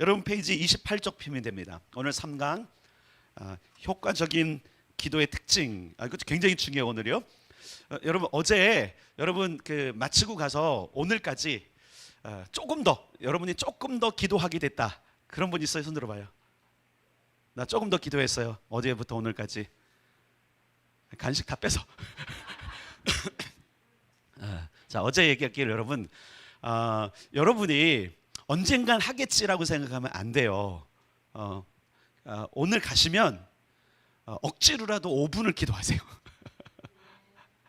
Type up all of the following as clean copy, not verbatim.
여러분 페이지 28쪽 펴면 됩니다. 오늘 3강 효과적인 기도의 특징. 이것도 굉장히 중요해요. 오늘이요. 여러분 어제 여러분 마치고 가서 오늘까지 조금 더 여러분이 조금 더 기도하게 됐다. 그런 분 있어요? 손 들어봐요. 나 조금 더 기도했어요. 어제부터 오늘까지. 간식 다 빼서. 자, 어제 얘기했기를 여러분 여러분이 언젠간 하겠지라고 생각하면 안 돼요. 오늘 가시면 억지로라도 5분을 기도하세요.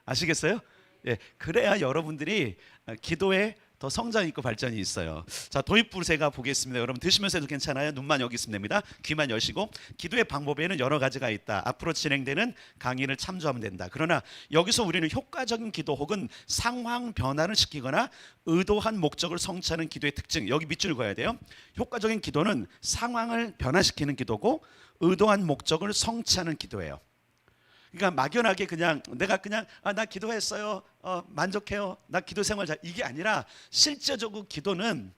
아시겠어요? 예, 그래야 여러분들이 기도에 더 성장 있고 발전이 있어요. 자, 도입부세가 보겠습니다. 여러분 드시면서 해도 괜찮아요. 눈만 여기 있으면 됩니다. 귀만 여시고. 기도의 방법에는 여러 가지가 있다. 앞으로 진행되는 강의를 참조하면 된다. 그러나 여기서 우리는 효과적인 기도 혹은 상황 변화를 시키거나 의도한 목적을 성취하는 기도의 특징, 여기 밑줄 그어야 돼요. 효과적인 기도는 상황을 변화시키는 기도고 의도한 목적을 성취하는 기도예요. 그러니까 막연하게 그냥 내가 그냥 나 기도했어요, 만족해요, 나 기도 생활 잘, 이게 아니라 실제적으로 기도는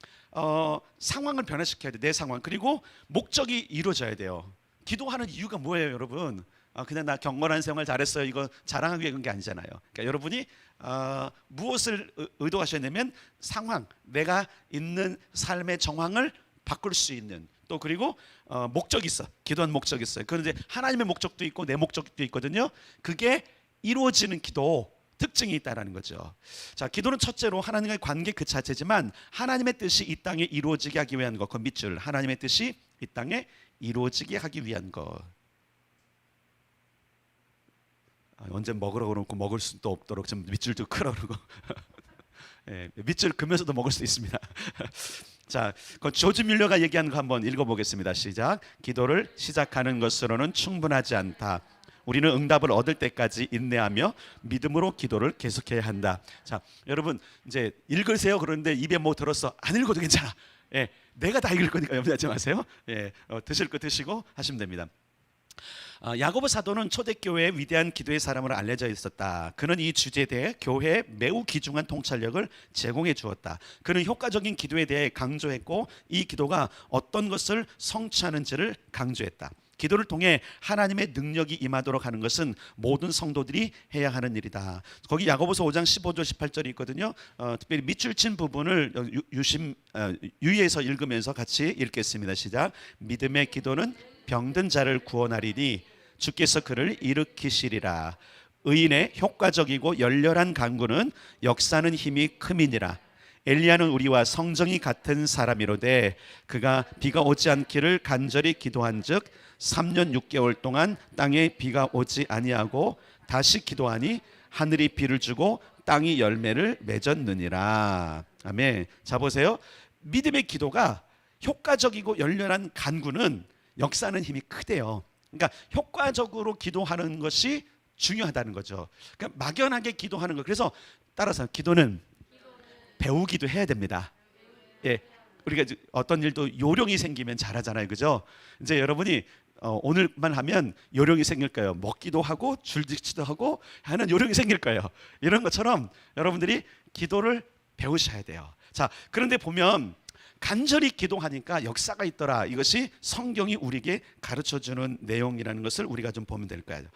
상황을 변화시켜야 돼. 내 상황. 그리고 목적이 이루어져야 돼요. 기도하는 이유가 뭐예요, 여러분? 그냥 나 경건한 생활 잘했어요, 이거 자랑하기 위한 게 아니잖아요. 그러니까 여러분이 무엇을 의도하셨냐면 상황, 내가 있는 삶의 정황을 바꿀 수 있는, 또 그리고 목적이 있어. 기도한 목적이 있어요. 그런데 하나님의 목적도 있고 내 목적도 있거든요. 그게 이루어지는 기도 특징이 있다라는 거죠. 자, 기도는 첫째로 하나님과의 관계 그 자체지만 하나님의 뜻이 이 땅에 이루어지게 하기 위한 것. 그 밑줄. 하나님의 뜻이 이 땅에 이루어지게 하기 위한 것. 언제 먹으라고 그러고 먹을 수도 없도록 좀 밑줄도 크라고 그러고. 예, 밑줄 그면서도 먹을 수 있습니다. 자, 조지 뮬러가 얘기한 거 한번 읽어보겠습니다. 시작. 기도를 시작하는 것으로는 충분하지 않다. 우리는 응답을 얻을 때까지 인내하며 믿음으로 기도를 계속해야 한다. 자, 여러분 이제 읽으세요. 그런데 입에 뭐 들었어? 안 읽어도 괜찮아. 예, 내가 다 읽을 거니까 염려하지 마세요. 예, 드실 거 드시고 하시면 됩니다. 야고보 사도는 초대교회의 위대한 기도의 사람으로 알려져 있었다. 그는 이 주제에 대해 교회에 매우 귀중한 통찰력을 제공해 주었다. 그는 효과적인 기도에 대해 강조했고 이 기도가 어떤 것을 성취하는지를 강조했다. 기도를 통해 하나님의 능력이 임하도록 하는 것은 모든 성도들이 해야 하는 일이다. 거기 야고보서 5장 15절 18절이 있거든요. 특별히 밑줄 친 부분을 유의해서 읽으면서 같이 읽겠습니다. 시작. 믿음의 기도는 병든 자를 구원하리니 주께서 그를 일으키시리라. 의인의 효과적이고 열렬한 간구는 역사는 힘이 큼이니라. 엘리야는 우리와 성정이 같은 사람이로되 그가 비가 오지 않기를 간절히 기도한즉 3년 6개월 동안 땅에 비가 오지 아니하고 다시 기도하니 하늘이 비를 주고 땅이 열매를 맺었느니라. 아멘. 자, 보세요. 믿음의 기도가 효과적이고 열렬한 간구는 역사는 힘이 크대요. 그러니까 효과적으로 기도하는 것이 중요하다는 거죠. 그러니까 막연하게 기도하는 거. 그래서 따라서 기도는 배우기도 해야 됩니다. 예, 우리가 어떤 일도 요령이 생기면 잘하잖아요, 그죠? 이제 여러분이 오늘만 하면 요령이 생길 거예요. 먹기도 하고 줄지치도 하고 하는 요령이 생길 거예요. 이런 것처럼 여러분들이 기도를 배우셔야 돼요. 자, 그런데 보면 간절히 기도하니까 역사가 있더라. 이것이 성경이 우리에게 가르쳐주는 내용이라는 것을 우리가 좀 보면 될 거예요.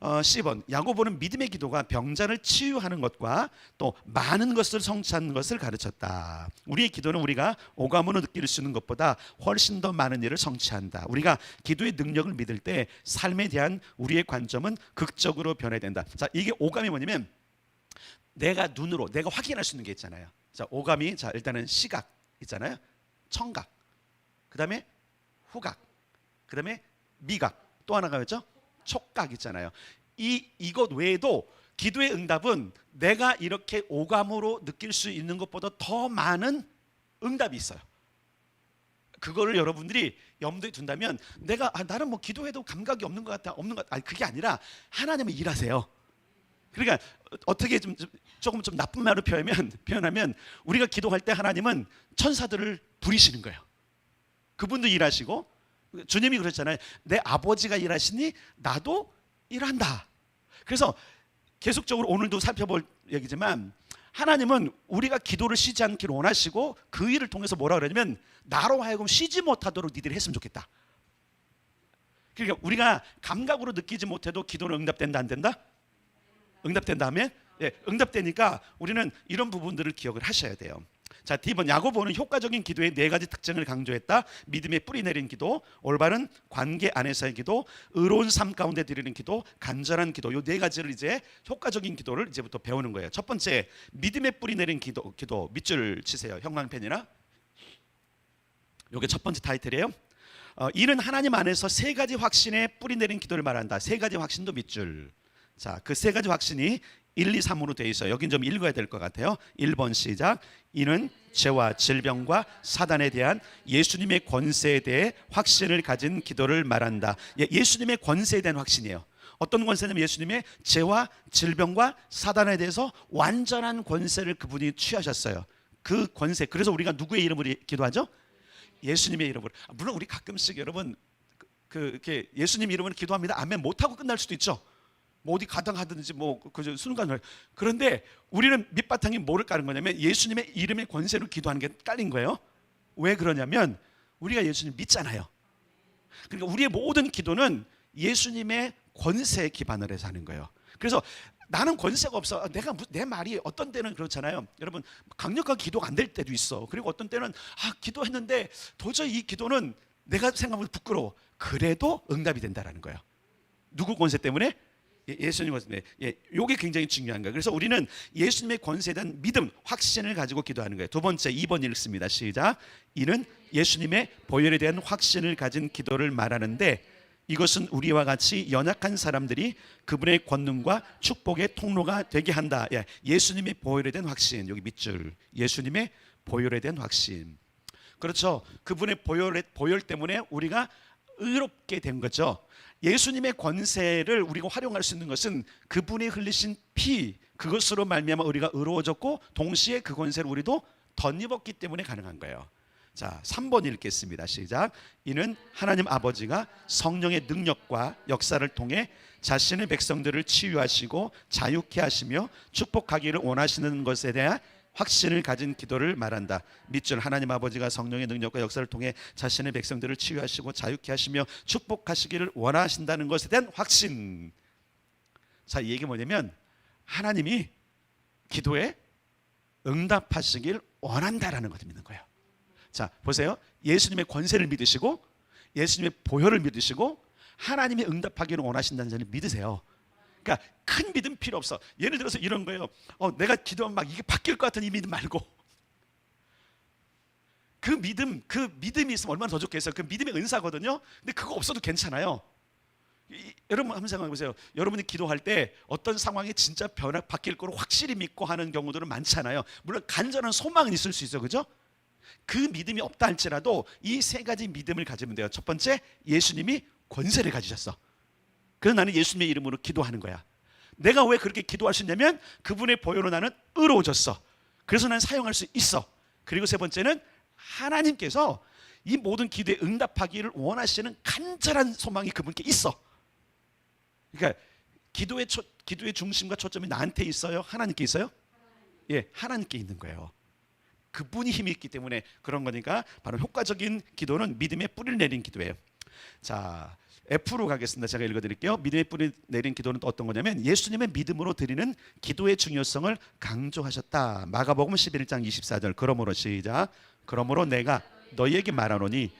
10번 야고보는 믿음의 기도가 병자를 치유하는 것과 또 많은 것을 성취하는 것을 가르쳤다. 우리의 기도는 우리가 오감으로 느낄 수 있는 것보다 훨씬 더 많은 일을 성취한다. 우리가 기도의 능력을 믿을 때 삶에 대한 우리의 관점은 극적으로 변해야 된다. 자, 이게 오감이 뭐냐면 내가 눈으로 내가 확인할 수 있는 게 있잖아요. 자, 오감이 자 일단은 시각 있잖아요. 청각, 그 다음에 후각, 그 다음에 미각, 또 하나가 뭐죠? 촉각 있잖아요. 이것 외에도 기도의 응답은 내가 이렇게 오감으로 느낄 수 있는 것보다 더 많은 응답이 있어요. 그거를 여러분들이 염두에 둔다면 내가 나는 뭐 기도해도 감각이 없는 것 같다, 없는 것 같다. 그게 아니라 하나님은 일하세요. 그러니까 어떻게 조금 나쁜 말로 표현하면 우리가 기도할 때 하나님은 천사들을 부리시는 거예요. 그분도 일하시고 주님이 그랬잖아요. 내 아버지가 일하시니 나도 일한다. 그래서 계속적으로 오늘도 살펴볼 얘기지만 하나님은 우리가 기도를 쉬지 않기를 원하시고 그 일을 통해서 뭐라 그러냐면 나로 하여금 쉬지 못하도록 니들이 했으면 좋겠다. 그러니까 우리가 감각으로 느끼지 못해도 기도는 응답된다 안 된다? 응답된다 하면 응답되니까 우리는 이런 부분들을 기억을 하셔야 돼요. 자, D번 야고보는 효과적인 기도의 4가지 특징을 강조했다. 믿음의 뿌리 내린 기도, 올바른 관계 안에서의 기도, 의로운 삶 가운데 드리는 기도, 간절한 기도. 이 4가지를 이제 효과적인 기도를 이제부터 배우는 거예요. 첫 번째, 믿음의 뿌리 내린 기도 밑줄 치세요. 형광펜이나. 이게 첫 번째 타이틀이에요. 이는 하나님 안에서 3가지 확신의 뿌리 내린 기도를 말한다. 3가지 확신도 밑줄. 자, 그 3가지 확신이 1, 2, 3으로 되어 있어요. 여긴 좀 읽어야 될 것 같아요. 1번 시작. 이는 죄와 질병과 사단에 대한 예수님의 권세에 대해 확신을 가진 기도를 말한다. 예수님의 권세에 대한 확신이에요. 어떤 권세냐면 예수님의 죄와 질병과 사단에 대해서 완전한 권세를 그분이 취하셨어요. 그 권세. 그래서 우리가 누구의 이름으로 기도하죠? 예수님의 이름으로. 물론 우리 가끔씩 여러분 이렇게 예수님 이름으로 기도합니다. 아멘 못하고 끝날 수도 있죠. 뭐 어디 가든지 그 순간을. 그런데 우리는 밑바탕이 뭐를 깔은 거냐면 예수님의 이름의 권세로 기도하는 게 깔린 거예요. 왜 그러냐면 우리가 예수님 믿잖아요. 그러니까 우리의 모든 기도는 예수님의 권세에 기반을 해서 하는 거예요. 그래서 나는 권세가 없어. 내 말이 어떤 때는 그렇잖아요. 여러분 강력한 기도가 안 될 때도 있어. 그리고 어떤 때는 기도했는데 도저히 이 기도는 내가 생각하면 부끄러워. 그래도 응답이 된다라는 거예요. 누구 권세 때문에? 예수님 권세. 이게 굉장히 중요한 거예요. 그래서 우리는 예수님의 권세에 대한 믿음, 확신을 가지고 기도하는 거예요. 두 번째, 2번 읽습니다. 시작. 이는 예수님의 보혈에 대한 확신을 가진 기도를 말하는데 이것은 우리와 같이 연약한 사람들이 그분의 권능과 축복의 통로가 되게 한다. 예수님의 보혈에 대한 확신. 여기 밑줄. 예수님의 보혈에 대한 확신. 그렇죠. 그분의 보혈 때문에 우리가 의롭게 된 거죠. 예수님의 권세를 우리가 활용할 수 있는 것은 그분이 흘리신 피, 그것으로 말미암아 우리가 의로워졌고 동시에 그 권세를 우리도 덧입었기 때문에 가능한 거예요. 자, 3번 읽겠습니다. 시작. 이는 하나님 아버지가 성령의 능력과 역사를 통해 자신의 백성들을 치유하시고 자유케 하시며 축복하기를 원하시는 것에 대한 확신을 가진 기도를 말한다. 밑줄. 하나님 아버지가 성령의 능력과 역사를 통해 자신의 백성들을 치유하시고 자유케 하시며 축복하시기를 원하신다는 것에 대한 확신. 자, 이 얘기 뭐냐면 하나님이 기도에 응답하시길 원한다라는 것을 믿는 거예요. 자, 보세요. 예수님의 권세를 믿으시고 예수님의 보혈을 믿으시고 하나님이 응답하기를 원하신다는 점을 믿으세요. 그러니까 큰 믿음 필요 없어. 예를 들어서 이런 거예요. 내가 기도하면 막 이게 바뀔 것 같은 이 믿음 말고 그 믿음이 있으면 얼마나 더 좋겠어요. 그 믿음의 은사거든요. 근데 그거 없어도 괜찮아요. 여러분 한번 생각해 보세요. 여러분이 기도할 때 어떤 상황이 진짜 바뀔 거로 확실히 믿고 하는 경우들은 많잖아요. 물론 간절한 소망은 있을 수 있어요. 그죠? 그 믿음이 없다 할지라도 이 3가지 믿음을 가지면 돼요. 첫 번째, 예수님이 권세를 가지셨어. 그래서 나는 예수님의 이름으로 기도하는 거야. 내가 왜 그렇게 기도할 수 있냐면 그분의 보혈로 나는 의로워졌어. 그래서 나는 사용할 수 있어. 그리고 3번째는 하나님께서 이 모든 기도에 응답하기를 원하시는 간절한 소망이 그분께 있어. 그러니까 기도의 중심과 초점이 나한테 있어요? 하나님께 있어요? 하나님께 있는 거예요. 그분이 힘이 있기 때문에 그런 거니까 바로 효과적인 기도는 믿음의 뿌리를 내린 기도예요. 자, F로 가겠습니다. 제가 읽어드릴게요. 믿음의 뿌리 내린 기도는 또 어떤 거냐면 예수님의 믿음으로 드리는 기도의 중요성을 강조하셨다. 마가복음 11장 24절. 그러므로 시작. 그러므로 내가 너희에게 말하노니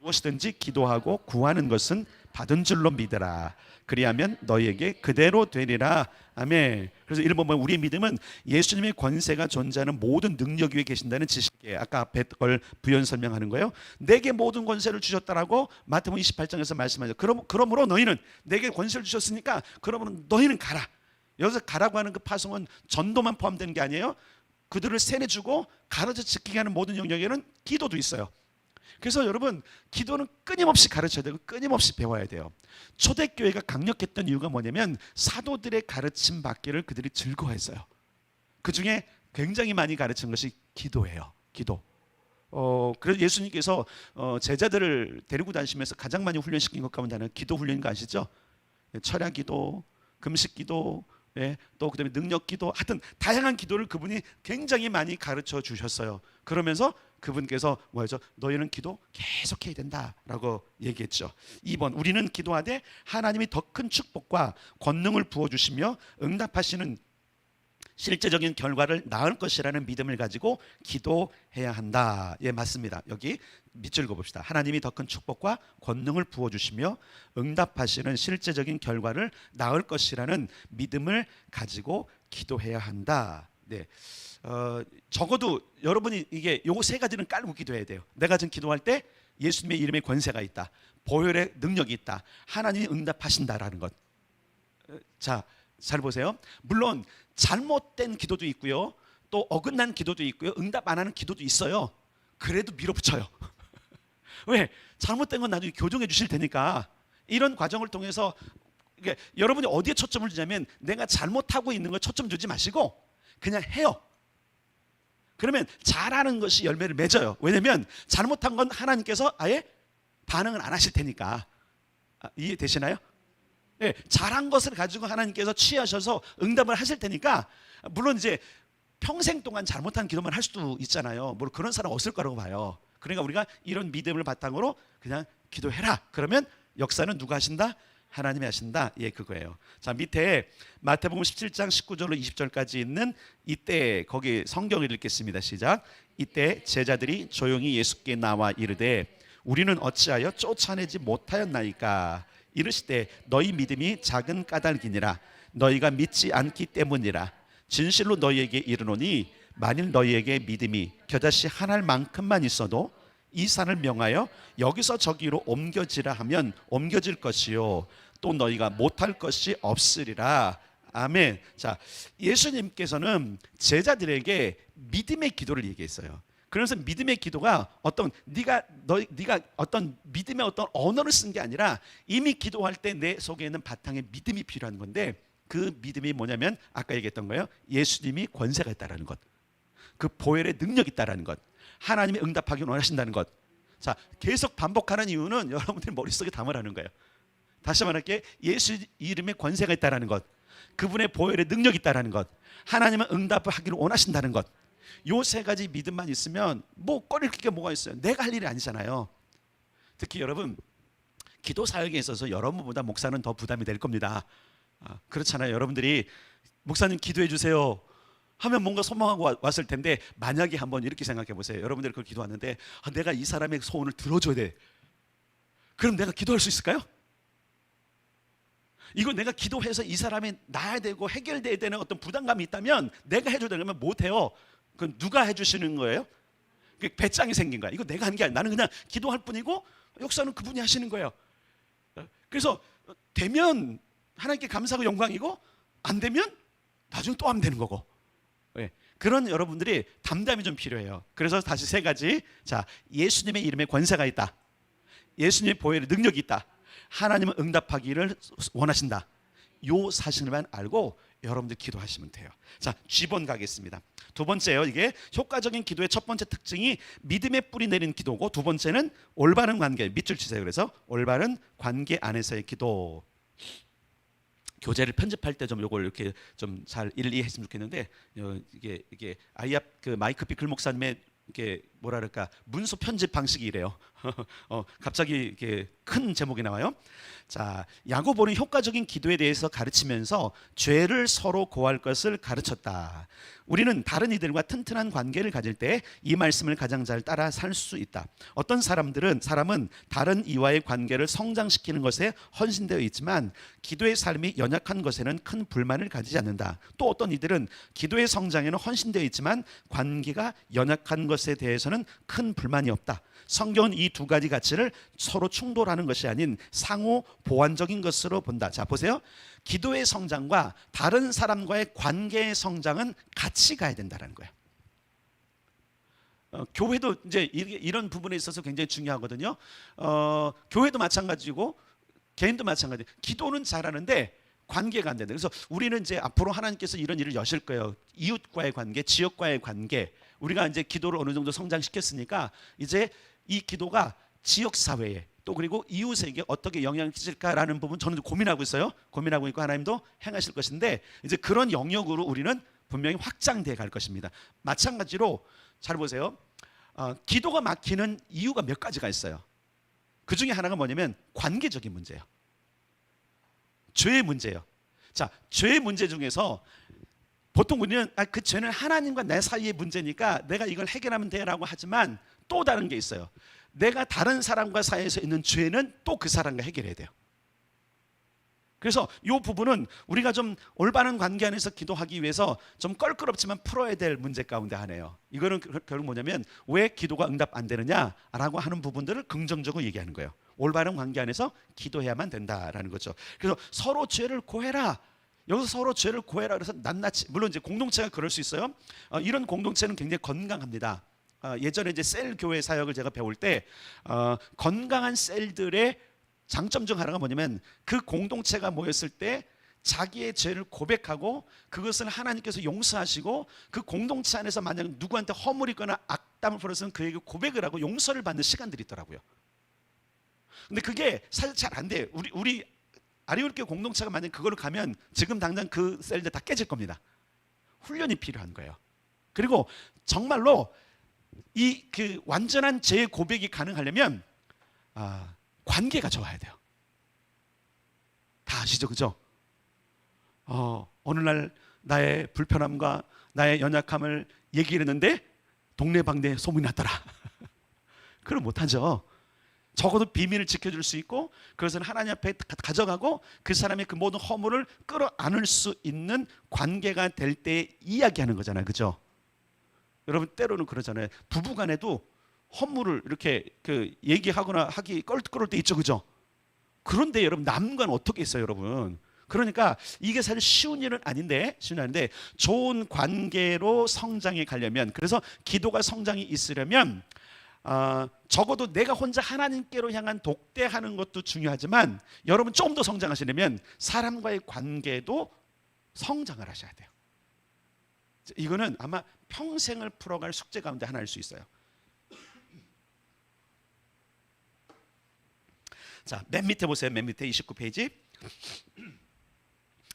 무엇이든지 기도하고 구하는 것은 받은 줄로 믿으라. 그리하면 너희에게 그대로 되리라. 아멘. 그래서 이를 보면 우리의 믿음은 예수님의 권세가 존재하는 모든 능력 위에 계신다는 지식이에요. 아까 앞에 걸 부연 설명하는 거예요. 내게 모든 권세를 주셨다라고 마태복음 28장에서 말씀하죠. 그러므로 너희는 내게 권세를 주셨으니까 그러므로 너희는 가라. 여기서 가라고 하는 그 파송은 전도만 포함되는 게 아니에요. 그들을 세뇌주고 가르쳐 지키게 하는 모든 영역에는 기도도 있어요. 그래서 여러분 기도는 끊임없이 가르쳐야 되고 끊임없이 배워야 돼요. 초대교회가 강력했던 이유가 뭐냐면 사도들의 가르침 받기를 그들이 즐거워했어요. 그중에 굉장히 많이 가르친 것이 기도예요. 기도. 그래서 예수님께서 제자들을 데리고 다니시면서 가장 많이 훈련시킨 것 가운데 하나는 기도 훈련인 거 아시죠? 철야기도, 금식기도, 예, 또 그다음에 능력 기도, 하여튼 다양한 기도를 그분이 굉장히 많이 가르쳐 주셨어요. 그러면서 그분께서 뭐죠? 너희는 기도 계속해야 된다라고 얘기했죠. 2번, 우리는 기도하되 하나님이 더 큰 축복과 권능을 부어주시며 응답하시는 실제적인 결과를 낳을 것이라는 믿음을 가지고 기도해야 한다. 예, 맞습니다. 여기 밑줄 그어봅시다. 하나님이 더 큰 축복과 권능을 부어주시며 응답하시는 실제적인 결과를 낳을 것이라는 믿음을 가지고 기도해야 한다. 네, 적어도 여러분이 이게 요거 세 가지는 깔고 기도해야 돼요. 내가 지금 기도할 때 예수님의 이름에 권세가 있다, 보혈의 능력이 있다, 하나님이 응답하신다라는 것. 자, 잘 보세요. 물론 잘못된 기도도 있고요, 또 어긋난 기도도 있고요, 응답 안 하는 기도도 있어요. 그래도 밀어붙여요. 왜? 잘못된 건 나중에 교정해 주실 테니까. 이런 과정을 통해서 여러분이 어디에 초점을 두냐면, 내가 잘못하고 있는 걸 초점 두지 마시고 그냥 해요. 그러면 잘하는 것이 열매를 맺어요. 왜냐면 잘못한 건 하나님께서 아예 반응을 안 하실 테니까. 이해되시나요? 네, 잘한 것을 가지고 하나님께서 취하셔서 응답을 하실 테니까. 물론 이제 평생 동안 잘못한 기도만 할 수도 있잖아요. 물론 그런 사람 없을 거라고 봐요. 그러니까 우리가 이런 믿음을 바탕으로 그냥 기도해라. 그러면 역사는 누가 하신다? 하나님이 하신다. 예, 그거예요. 자, 밑에 마태복음 17장 19절로 20절까지 있는 이때, 거기 성경을 읽겠습니다. 시작. 이때 제자들이 조용히 예수께 나와 이르되 우리는 어찌하여 쫓아내지 못하였나이까? 이르시되 너희 믿음이 작은 까닭이니라. 너희가 믿지 않기 때문이라. 진실로 너희에게 이르노니 만일 너희에게 믿음이 겨자씨 한 알만큼만 있어도 이 산을 명하여 여기서 저기로 옮겨지라 하면 옮겨질 것이요 또 너희가 못할 것이 없으리라. 아멘. 자, 예수님께서는 제자들에게 믿음의 기도를 얘기했어요. 그래서 믿음의 기도가 어떤 네가 어떤 믿음의 어떤 언어를 쓴 게 아니라 이미 기도할 때 내 속에 있는 바탕에 믿음이 필요한 건데, 그 믿음이 뭐냐면 아까 얘기했던 거예요. 예수님이 권세가 있다라는 것, 그 보혈의 능력이 있다라는 것, 하나님이 응답하기 원하신다는 것. 자, 계속 반복하는 이유는 여러분들이 머릿속에 담으라는 거예요. 다시 말할게, 예수 이름에 권세가 있다라는 것, 그분의 보혈의 능력이 있다라는 것, 하나님은 응답하기를 원하신다는 것. 요 세 가지 믿음만 있으면 뭐 꺼릴 게 뭐가 있어요? 내가 할 일이 아니잖아요. 특히 여러분, 기도 사역에 있어서 여러분보다 목사는 더 부담이 될 겁니다. 그렇잖아요. 여러분들이 목사님 기도해 주세요 하면 뭔가 소망하고 왔을 텐데, 만약에 한번 이렇게 생각해 보세요. 여러분들이 그걸 기도하는데 내가 이 사람의 소원을 들어줘야 돼. 그럼 내가 기도할 수 있을까요? 이거 내가 기도해서 이 사람이 나아야 되고 해결돼야 되는 어떤 부담감이 있다면 내가 해줘야 되면 못해요. 그건 누가 해주시는 거예요? 배짱이 생긴 거야. 이거 내가 하는 게 아니야. 나는 그냥 기도할 뿐이고 역사는 그분이 하시는 거예요. 그래서 되면 하나님께 감사하고 영광이고, 안 되면 나중에 또 하면 되는 거고. 그런 여러분들이 담담이 좀 필요해요. 그래서 다시 세 가지. 자, 예수님의 이름에 권세가 있다, 예수님의 보혈의 능력이 있다, 하나님은 응답하기를 원하신다. 요 사실만 알고 여러분들 기도하시면 돼요. 자, G번 가겠습니다. 두 번째요. 이게 효과적인 기도의 첫 번째 특징이 믿음의 뿌리 내린 기도고, 두 번째는 올바른 관계. 밑줄 치세요. 그래서 올바른 관계 안에서의 기도. 교재를 편집할 때 좀 요걸 이렇게 좀 잘 이해했으면 좋겠는데, 이게 아이압 그 마이크 비클 목사님의 이게 뭐라 그럴까, 문서 편집 방식이 이래요. 갑자기 이렇게 큰 제목이 나와요. 자, 야고보는 효과적인 기도에 대해서 가르치면서 죄를 서로 고할 것을 가르쳤다. 우리는 다른 이들과 튼튼한 관계를 가질 때 이 말씀을 가장 잘 따라 살 수 있다. 어떤 사람은 다른 이와의 관계를 성장시키는 것에 헌신되어 있지만 기도의 삶이 연약한 것에는 큰 불만을 가지지 않는다. 또 어떤 이들은 기도의 성장에는 헌신되어 있지만 관계가 연약한 것에 대해서는 큰 불만이 없다. 성경은 이 두 가지 가치를 서로 충돌하는 것이 아닌 상호 보완적인 것으로 본다. 자, 보세요. 기도의 성장과 다른 사람과의 관계의 성장은 같이 가야 된다는 거예요. 교회도 이제 이런 부분에 있어서 굉장히 중요하거든요. 교회도 마찬가지고 개인도 마찬가지. 기도는 잘하는데 관계가 안 된다. 그래서 우리는 이제 앞으로 하나님께서 이런 일을 여실 거예요. 이웃과의 관계, 지역과의 관계. 우리가 이제 기도를 어느 정도 성장시켰으니까 이제 이 기도가 지역 사회에, 또 그리고 이웃에게 어떻게 영향을 끼칠까라는 부분 저는 고민하고 있어요. 고민하고 있고 하나님도 행하실 것인데 이제 그런 영역으로 우리는 분명히 확장돼 갈 것입니다. 마찬가지로 잘 보세요. 기도가 막히는 이유가 몇 가지가 있어요. 그 중에 하나가 뭐냐면 관계적인 문제예요. 죄의 문제예요. 자, 죄의 문제 중에서 보통 우리는 그 죄는 하나님과 내 사이의 문제니까 내가 이걸 해결하면 돼라고 하지만 또 다른 게 있어요. 내가 다른 사람과 사이에서 있는 죄는 또 그 사람과 해결해야 돼요. 그래서 이 부분은 우리가 좀 올바른 관계 안에서 기도하기 위해서 좀 껄끄럽지만 풀어야 될 문제 가운데 하나예요. 이거는 결국 뭐냐면 왜 기도가 응답 안 되느냐라고 하는 부분들을 긍정적으로 얘기하는 거예요. 올바른 관계 안에서 기도해야만 된다라는 거죠. 그래서 서로 죄를 고해라. 여기서 서로 죄를 고해라 그래서 낱낱이, 물론 이제 공동체가 그럴 수 있어요. 이런 공동체는 굉장히 건강합니다. 예전에 이제 셀 교회 사역을 제가 배울 때 건강한 셀들의 장점 중 하나가 뭐냐면 그 공동체가 모였을 때 자기의 죄를 고백하고 그것을 하나님께서 용서하시고 그 공동체 안에서 만약 누구한테 허물이거나 악담을 벌였으면 그에게 고백을 하고 용서를 받는 시간들이 있더라고요. 근데 그게 사실 잘 안 돼요. 우리 아리울교 공동체가 만약 그걸로 가면 지금 당장 그 셀들 다 깨질 겁니다. 훈련이 필요한 거예요. 그리고 정말로 이 그 완전한 죄의 고백이 가능하려면 관계가 좋아야 돼요. 다 아시죠, 그죠? 어느 날 나의 불편함과 나의 연약함을 얘기했는데 동네방네 소문이 났더라. 그걸 못하죠. 적어도 비밀을 지켜줄 수 있고 그것을 하나님 앞에 가져가고 그 사람의 그 모든 허물을 끌어안을 수 있는 관계가 될 때 이야기하는 거잖아요, 그죠? 여러분 때로는 그러잖아요. 부부간에도 허물을 이렇게 얘기하거나 하기 껄끄러울 때 있죠, 그죠? 그런데 여러분 남과는 어떻게 했어요, 여러분? 그러니까 이게 사실 쉬운 일은 아닌데 좋은 관계로 성장해 가려면, 그래서 기도가 성장이 있으려면 적어도 내가 혼자 하나님께로 향한 독대하는 것도 중요하지만 여러분 좀 더 성장하시려면 사람과의 관계도 성장을 하셔야 돼요. 이거는 아마 평생을 풀어갈 숙제 가운데 하나일 수 있어요. 자, 맨 밑에 보세요. 맨 밑에 29페이지.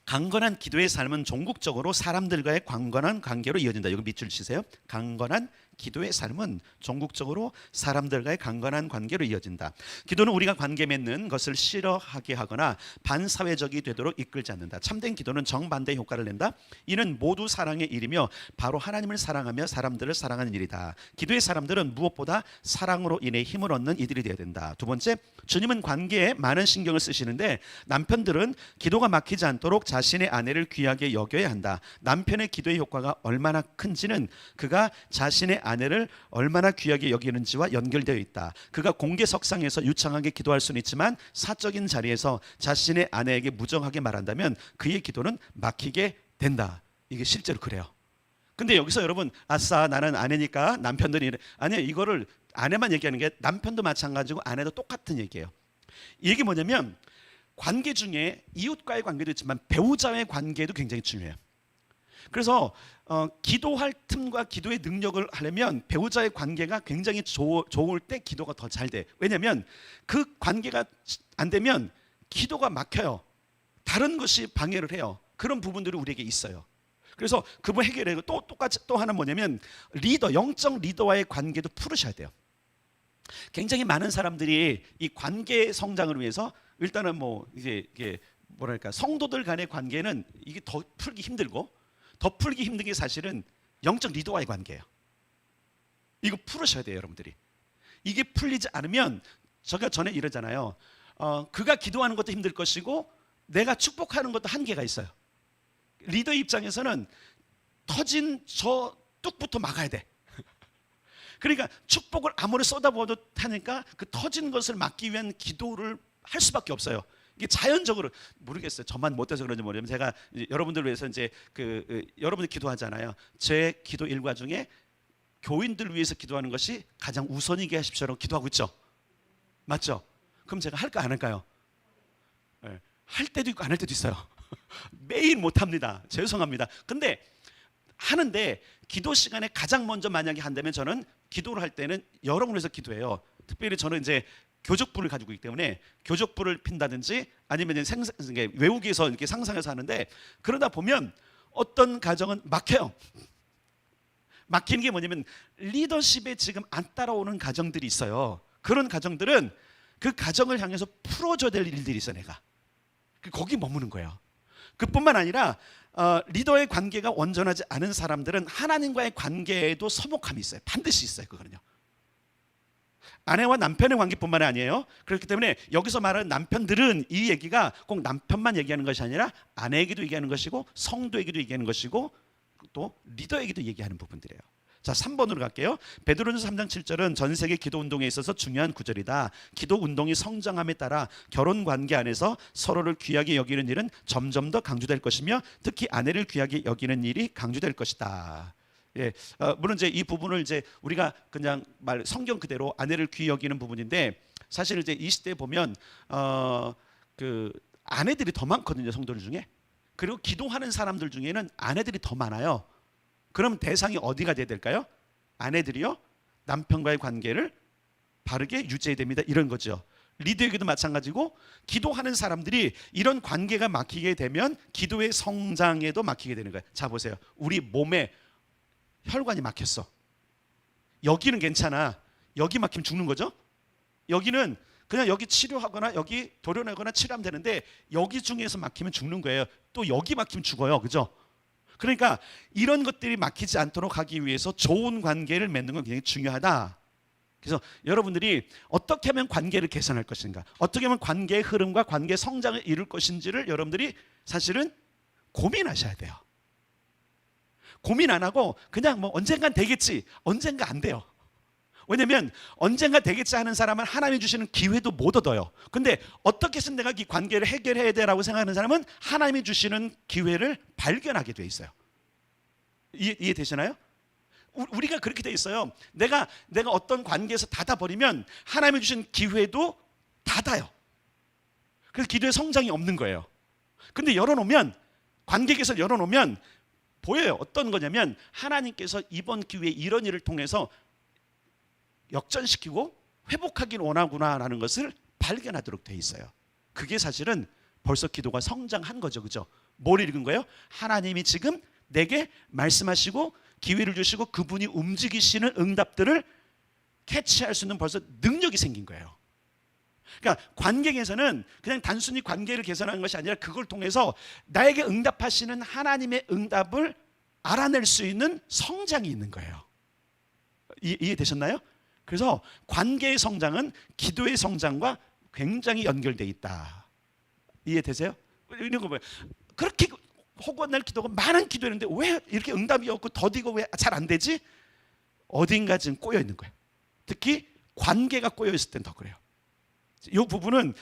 강건한 기도의 삶은 종국적으로 사람들과의 강건한 관계로 이어진다. 여기 밑줄 치세요. 강건한 기도의 삶은 종국적으로 사람들과의 강건한 관계로 이어진다. 기도는 우리가 관계 맺는 것을 싫어하게 하거나 반사회적이 되도록 이끌지 않는다. 참된 기도는 정반대의 효과를 낸다. 이는 모두 사랑의 일이며 바로 하나님을 사랑하며 사람들을 사랑하는 일이다. 기도의 사람들은 무엇보다 사랑으로 인해 힘을 얻는 이들이 되어야 된다. 두 번째, 주님은 관계에 많은 신경을 쓰시는데 남편들은 기도가 막히지 않도록 자신의 아내를 귀하게 여겨야 한다. 남편의 기도의 효과가 얼마나 큰지는 그가 자신의 아내를 얼마나 귀하게 여기는지와 연결되어 있다. 그가 공개석상에서 유창하게 기도할 수는 있지만 사적인 자리에서 자신의 아내에게 무정하게 말한다면 그의 기도는 막히게 된다. 이게 실제로 그래요. 근데 여기서 여러분, 아싸 나는 아내니까 남편들이 이래. 아니에요. 이거를 아내만 얘기하는 게 남편도 마찬가지고 아내도 똑같은 얘기예요. 이게 뭐냐면 관계 중에 이웃과의 관계도 있지만 배우자의 관계도 굉장히 중요해요. 그래서 기도할 틈과 기도의 능력을 하려면 배우자의 관계가 굉장히 좋을 때 기도가 더 잘 돼. 왜냐하면 그 관계가 안 되면 기도가 막혀요. 다른 것이 방해를 해요. 그런 부분들이 우리에게 있어요. 그래서 그 부분 해결해고 또 똑같이 또 하나 뭐냐면 영적 리더와의 관계도 풀으셔야 돼요. 굉장히 많은 사람들이 이 관계 성장을 위해서 일단은 뭐 이게 뭐랄까 성도들 간의 관계는 이게 더 풀기 힘들고 더 풀기 힘든 게 사실은 영적 리더와의 관계예요. 이거 풀으셔야 돼요, 여러분들이. 이게 풀리지 않으면 제가 전에 이러잖아요. 그가 기도하는 것도 힘들 것이고 내가 축복하는 것도 한계가 있어요. 리더 입장에서는 터진 저 뚝부터 막아야 돼. 그러니까 축복을 아무리 쏟아부어도 하니까 그 터진 것을 막기 위한 기도를 할 수밖에 없어요. 이게 자연적으로 모르겠어요. 저만 못해서 그런지 모르지만 제가 여러분들 위해서 이제 여러분들 기도하잖아요. 제 기도 일과 중에 교인들 위해서 기도하는 것이 가장 우선이게 하십시오라고 기도하고 있죠. 맞죠? 그럼 제가 할까 안 할까요? 네. 할 때도 있고 안 할 때도 있어요. 매일 못합니다. 죄송합니다. 근데 하는데 기도 시간에 가장 먼저 만약에 한다면 저는 기도를 할 때는 여러분을 위해서 기도해요. 특별히 저는 이제 교적부를 가지고 있기 때문에 교적부를 핀다든지 아니면 외국에서 이렇게 상상해서 하는데, 그러다 보면 어떤 가정은 막혀요. 막히는 게 뭐냐면 리더십에 지금 안 따라오는 가정들이 있어요. 그런 가정들은 그 가정을 향해서 풀어줘야 될 일들이 있어. 내가 거기 머무는 거예요. 그뿐만 아니라 리더의 관계가 온전하지 않은 사람들은 하나님과의 관계에도 서먹함이 있어요. 반드시 있어요. 그거는요. 아내와 남편의 관계뿐만 아니에요. 그렇기 때문에 여기서 말하는 남편들은 이 얘기가 꼭 남편만 얘기하는 것이 아니라 아내에게도 얘기하는 것이고 성도에게도 얘기하는 것이고 또 리더에게도 얘기하는 부분들이에요. 자, 3번으로 갈게요. 베드로전서 3장 7절은 전 세계 기도 운동에 있어서 중요한 구절이다. 기도 운동이 성장함에 따라 결혼 관계 안에서 서로를 귀하게 여기는 일은 점점 더 강조될 것이며 특히 아내를 귀하게 여기는 일이 강조될 것이다. 예, 물론 이제 이 부분을 이제 우리가 그냥 성경 그대로 아내를 귀히 여기는 부분인데, 사실 이제 이 시대에 보면 그 아내들이 더 많거든요, 성도들 중에. 그리고 기도하는 사람들 중에는 아내들이 더 많아요. 그럼 대상이 어디가 돼야 될까요? 아내들이요, 남편과의 관계를 바르게 유지해야 됩니다, 이런 거죠. 리더에게도 마찬가지고 기도하는 사람들이 이런 관계가 막히게 되면 기도의 성장에도 막히게 되는 거예요. 자, 보세요. 우리 몸에 혈관이 막혔어. 여기는 괜찮아. 여기 막히면 죽는 거죠. 여기는 그냥 여기 치료하거나 여기 도려내거나 치료하면 되는데 여기 중에서 막히면 죽는 거예요. 또 여기 막히면 죽어요. 그죠? 그러니까 이런 것들이 막히지 않도록 하기 위해서 좋은 관계를 맺는 건 굉장히 중요하다. 그래서 여러분들이 어떻게 하면 관계를 개선할 것인가, 어떻게 하면 관계의 흐름과 관계 성장을 이룰 것인지를 여러분들이 사실은 고민하셔야 돼요. 고민 안 하고 그냥 뭐 언젠간 되겠지, 언젠가 안 돼요. 왜냐면 언젠가 되겠지 하는 사람은 하나님이 주시는 기회도 못 얻어요. 근데 어떻게 해서 내가 이 관계를 해결해야 되라고 생각하는 사람은 하나님이 주시는 기회를 발견하게 돼 있어요. 이해되시나요? 우리가 그렇게 돼 있어요. 내가 어떤 관계에서 닫아버리면 하나님이 주신 기회도 닫아요. 그래서 기도의 성장이 없는 거예요. 근데 열어놓으면, 관계에서 열어놓으면 보여요. 어떤 거냐면 하나님께서 이번 기회에 이런 일을 통해서 역전시키고 회복하길 원하구나라는 것을 발견하도록 돼 있어요. 그게 사실은 벌써 기도가 성장한 거죠. 그죠? 뭘 읽은 거예요? 하나님이 지금 내게 말씀하시고 기회를 주시고 그분이 움직이시는 응답들을 캐치할 수 있는 벌써 능력이 생긴 거예요. 그러니까 관계에서는 그냥 단순히 관계를 개선하는 것이 아니라 그걸 통해서 나에게 응답하시는 하나님의 응답을 알아낼 수 있는 성장이 있는 거예요. 이해되셨나요? 그래서 관계의 성장은 기도의 성장과 굉장히 연결되어 있다. 이해되세요? 이런 거 뭐예요? 그렇게 호건날 기도가 많은 기도했는데 왜 이렇게 응답이 없고 더디고 왜 잘 안 되지? 어딘가 지금 꼬여 있는 거예요. 특히 관계가 꼬여 있을 땐 더 그래요. 이 부분은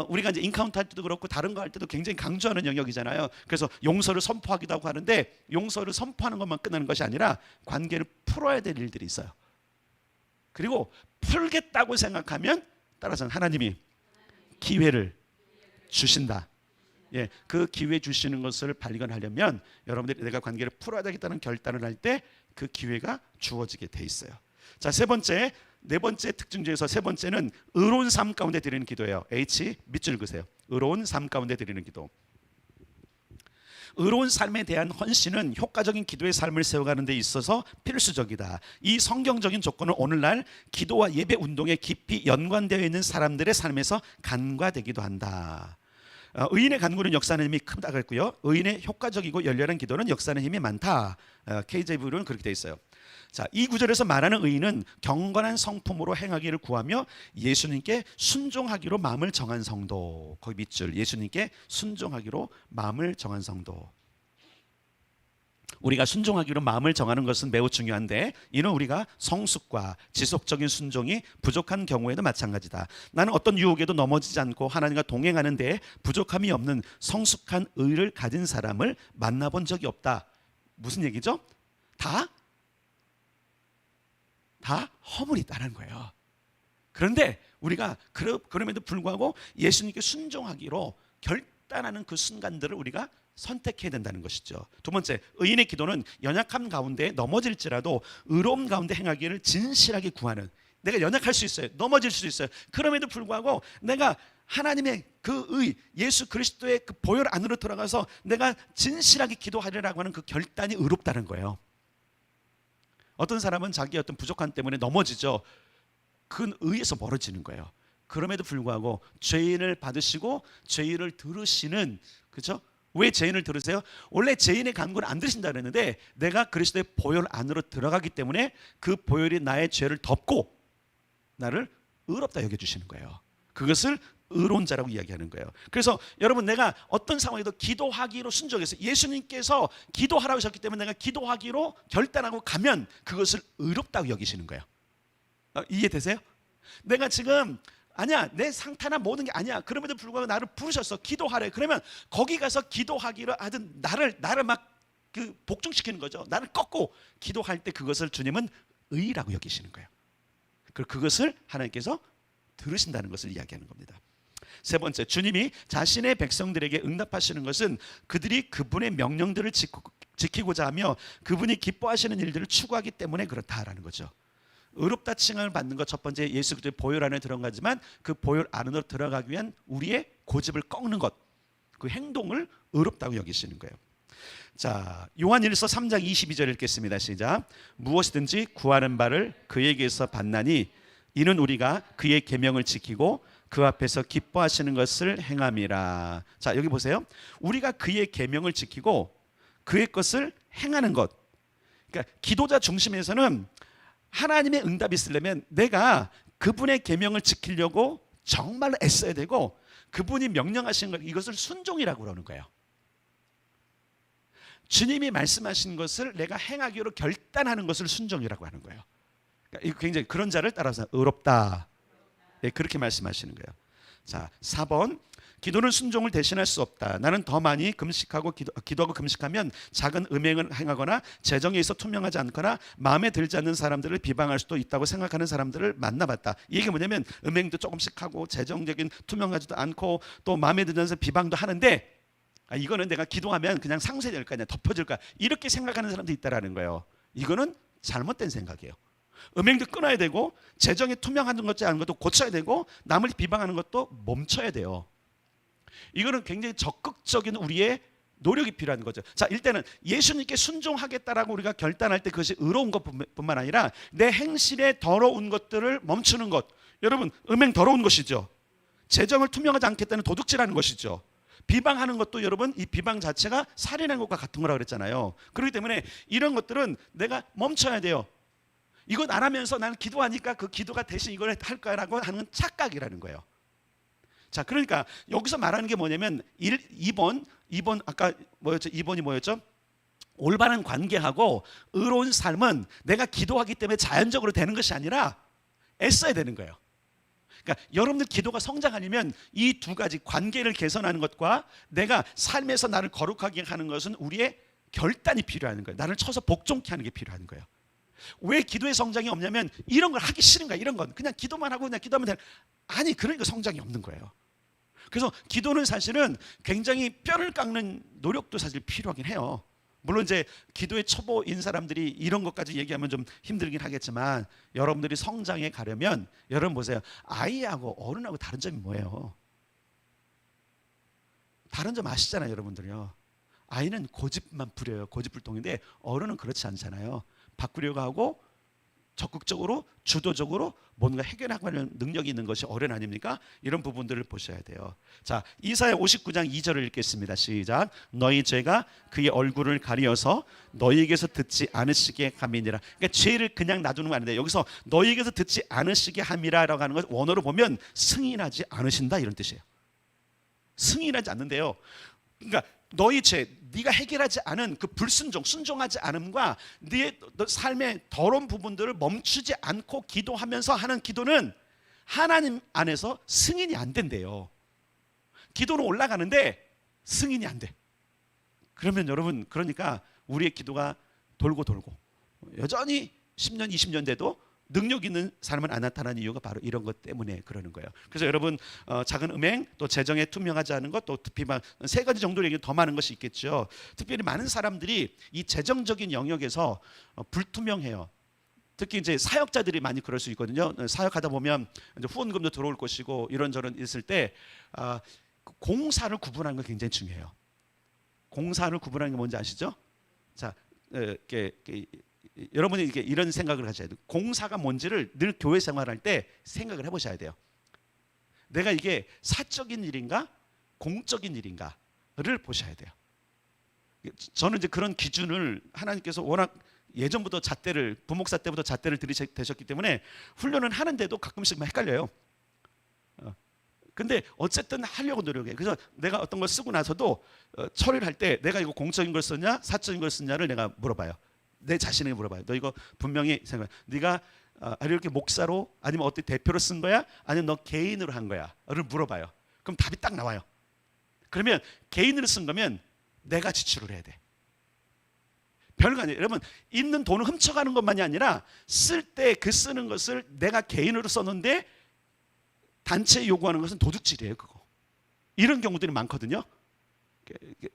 우리가 이제 인카운트 할 때도 그렇고 다른 거 할 때도 굉장히 강조하는 영역이잖아요. 그래서 용서를 선포하기도 하고 하는데, 용서를 선포하는 것만 끝나는 것이 아니라 관계를 풀어야 될 일들이 있어요. 그리고 풀겠다고 생각하면 따라서 하나님이 기회를 주신다. 예, 그 기회 주시는 것을 발견하려면 여러분들이 내가 관계를 풀어야 되겠다는 결단을 할 때 그 기회가 주어지게 돼 있어요. 자, 네 번째 특징 중에서 세 번째는 의로운 삶 가운데 드리는 기도예요. H 밑줄 그으세요. 의로운 삶 가운데 드리는 기도. 의로운 삶에 대한 헌신은 효과적인 기도의 삶을 세워가는 데 있어서 필수적이다. 이 성경적인 조건은 오늘날 기도와 예배 운동에 깊이 연관되어 있는 사람들의 삶에서 간과되기도 한다. 의인의 간구는 역사하는 힘이 크다 그랬고요. 의인의 효과적이고 열렬한 기도는 역사하는 힘이 많다. KJV로는 그렇게 되어 있어요. 자, 이 구절에서 말하는 의인은 경건한 성품으로 행하기를 구하며 예수님께 순종하기로 마음을 정한 성도. 거기 밑줄, 예수님께 순종하기로 마음을 정한 성도. 우리가 순종하기로 마음을 정하는 것은 매우 중요한데, 이는 우리가 성숙과 지속적인 순종이 부족한 경우에도 마찬가지다. 나는 어떤 유혹에도 넘어지지 않고 하나님과 동행하는 데에 부족함이 없는 성숙한 의를 가진 사람을 만나본 적이 없다. 무슨 얘기죠? 다 허물이 있다는 거예요. 그런데 우리가 그럼에도 불구하고 예수님께 순종하기로 결단하는 그 순간들을 우리가 선택해야 된다는 것이죠. 두 번째, 의인의 기도는 연약함 가운데 넘어질지라도 의로움 가운데 행하기를 진실하게 구하는, 내가 연약할 수 있어요. 넘어질 수 있어요. 그럼에도 불구하고 내가 하나님의 그 의, 예수 그리스도의 그 보혈 안으로 들어가서 내가 진실하게 기도하리라고 하는 그 결단이 의롭다는 거예요. 어떤 사람은 자기의 어떤 부족함 때문에 넘어지죠. 그 의에서 멀어지는 거예요. 그럼에도 불구하고 죄인을 받으시고 죄인을 들으시는, 그렇죠? 왜 죄인을 들으세요? 원래 죄인의 간구는 안 들으신다 그랬는데 내가 그리스도의 보혈 안으로 들어가기 때문에 그 보혈이 나의 죄를 덮고 나를 의롭다 여겨주시는 거예요. 그것을 의로운 자라고 이야기하는 거예요. 그래서 여러분, 내가 어떤 상황에도 기도하기로 순종했어요. 예수님께서 기도하라고 하셨기 때문에 내가 기도하기로 결단하고 가면 그것을 의롭다고 여기시는 거예요. 이해되세요? 내가 지금 아니야, 내 상태나 모든 게 아니야, 그럼에도 불구하고 나를 부르셨어, 기도하래. 그러면 거기 가서 기도하기로 하든 나를 막 그 복종시키는 거죠. 나를 꺾고 기도할 때 그것을 주님은 의라고 여기시는 거예요. 그것을 하나님께서 들으신다는 것을 이야기하는 겁니다. 세 번째, 주님이 자신의 백성들에게 응답하시는 것은 그들이 그분의 명령들을 지키고자 하며 그분이 기뻐하시는 일들을 추구하기 때문에 그렇다라는 거죠. 의롭다 칭함을 받는 것, 첫 번째 예수 그리스도의 보혈 안에 들어가지만 그 보혈 안으로 들어가기 위한 우리의 고집을 꺾는 것, 그 행동을 의롭다고 여기시는 거예요. 자, 요한일서 3장 22절 읽겠습니다. 시작. 무엇이든지 구하는 바를 그에게서 받나니 이는 우리가 그의 계명을 지키고 그 앞에서 기뻐하시는 것을 행함이라. 자, 여기 보세요. 우리가 그의 계명을 지키고 그의 것을 행하는 것. 그러니까 기도자 중심에서는 하나님의 응답이 있으려면 내가 그분의 계명을 지키려고 정말로 애써야 되고 그분이 명령하신 것, 이것을 순종이라고 그러는 거예요. 주님이 말씀하신 것을 내가 행하기로 결단하는 것을 순종이라고 하는 거예요. 그러니까 굉장히 그런 자를 따라서 의롭다, 네, 그렇게 말씀하시는 거예요. 자, 4번, 기도는 순종을 대신할 수 없다. 나는 더 많이 금식하고 기도하고 금식하면 작은 음행을 행하거나 재정에 있어 투명하지 않거나 마음에 들지 않는 사람들을 비방할 수도 있다고 생각하는 사람들을 만나봤다. 이게 뭐냐면 음행도 조금씩 하고 재정적인 투명하지도 않고 또 마음에 들지 않는 사람 비방도 하는데 이거는 내가 기도하면 그냥 상쇄될 거 아니야, 덮어질 거야, 이렇게 생각하는 사람도 있다라는 거예요. 이거는 잘못된 생각이에요. 음행도 끊어야 되고 재정이 투명한 것지 않은 것도 고쳐야 되고 남을 비방하는 것도 멈춰야 돼요. 이거는 굉장히 적극적인 우리의 노력이 필요한 거죠. 자, 일단은 예수님께 순종하겠다라고 우리가 결단할 때 그것이 의로운 것뿐만 아니라 내 행실에 더러운 것들을 멈추는 것. 여러분, 음행 더러운 것이죠. 재정을 투명하지 않겠다는 도둑질하는 것이죠. 비방하는 것도 여러분, 이 비방 자체가 살인하는 것과 같은 거라고 그랬잖아요. 그렇기 때문에 이런 것들은 내가 멈춰야 돼요. 이것 안 하면서 나는 기도하니까 그 기도가 대신 이걸 할 거라고 하는 착각이라는 거예요. 자, 그러니까 여기서 말하는 게 뭐냐면 2번 아까 뭐였죠? 2번이 뭐였죠? 올바른 관계하고 의로운 삶은 내가 기도하기 때문에 자연적으로 되는 것이 아니라 애써야 되는 거예요. 그러니까 여러분들 기도가 성장하려면 이 두 가지, 관계를 개선하는 것과 내가 삶에서 나를 거룩하게 하는 것은 우리의 결단이 필요한 거예요. 나를 쳐서 복종케 하는 게 필요한 거예요. 왜 기도의 성장이 없냐면 이런 걸 하기 싫은 거야. 이런 건 그냥 기도만 하고 그냥 기도하면 돼. 아니, 그러니까 성장이 없는 거예요. 그래서 기도는 사실은 굉장히 뼈를 깎는 노력도 사실 필요하긴 해요. 물론 이제 기도의 초보인 사람들이 이런 것까지 얘기하면 좀 힘들긴 하겠지만 여러분들이 성장해 가려면 여러분 보세요. 아이하고 어른하고 다른 점이 뭐예요? 다른 점 아시잖아요, 여러분들요. 아이는 고집만 부려요. 고집불통인데 어른은 그렇지 않잖아요. 바꾸려고 하고 적극적으로 주도적으로 뭔가 해결하는 능력이 있는 것이 어른 아닙니까? 이런 부분들을 보셔야 돼요. 자, 이사야 59장 2절을 읽겠습니다. 시작. 너희 죄가 그의 얼굴을 가리어서 너희에게서 듣지 않으시게 함이니라. 그러니까 죄를 그냥 놔두는 거 아닌데 여기서 너희에게서 듣지 않으시게 함이라라고 하는 것, 원어로 보면 승인하지 않으신다, 이런 뜻이에요. 승인하지 않는데요. 그러니까 너희 죄, 네가 해결하지 않은 그 불순종, 순종하지 않음과 네 삶의 더러운 부분들을 멈추지 않고 기도하면서 하는 기도는 하나님 안에서 승인이 안 된대요. 기도는 올라가는데 승인이 안 돼. 그러면 여러분, 그러니까 우리의 기도가 돌고 여전히 10년, 20년 돼도 능력 있는 사람은 안 나타나는 이유가 바로 이런 것 때문에 그러는 거예요. 그래서 여러분, 작은 음행, 또 재정에 투명하지 않은 것, 또 비방, 세 가지 정도로 얘기하면 더 많은 것이 있겠죠. 특별히 많은 사람들이 이 재정적인 영역에서 불투명해요. 특히 이제 사역자들이 많이 그럴 수 있거든요. 사역하다 보면 이제 후원금도 들어올 것이고 이런저런 있을 때 공사를 구분하는 거 굉장히 중요해요. 공사를 구분하는 게 뭔지 아시죠? 자, 여러분이 이런 생각을 가져야 돼요. 공사가 뭔지를 늘 교회 생활할 때 생각을 해보셔야 돼요. 내가 이게 사적인 일인가 공적인 일인가를 보셔야 돼요. 저는 이제 그런 기준을 하나님께서 워낙 예전부터 부목사 때부터 잣대를 들이대셨기 때문에 훈련은 하는데도 가끔씩 헷갈려요. 근데 어쨌든 하려고 노력해. 그래서 내가 어떤 걸 쓰고 나서도 처리를 할 때 내가 이거 공적인 걸 썼냐 사적인 걸 썼냐를 내가 물어봐요. 내 자신에게 물어봐요. 너 이거 분명히 생각. 네가 이렇게 목사로 아니면 어떤 대표로 쓴 거야? 아니면 너 개인으로 한 거야?를 물어봐요. 그럼 답이 딱 나와요. 그러면 개인으로 쓴 거면 내가 지출을 해야 돼. 별거 아니에요. 여러분 있는 돈을 훔쳐가는 것만이 아니라 쓸 때 그 쓰는 것을 내가 개인으로 썼는데 단체에 요구하는 것은 도둑질이에요. 그거. 이런 경우들이 많거든요.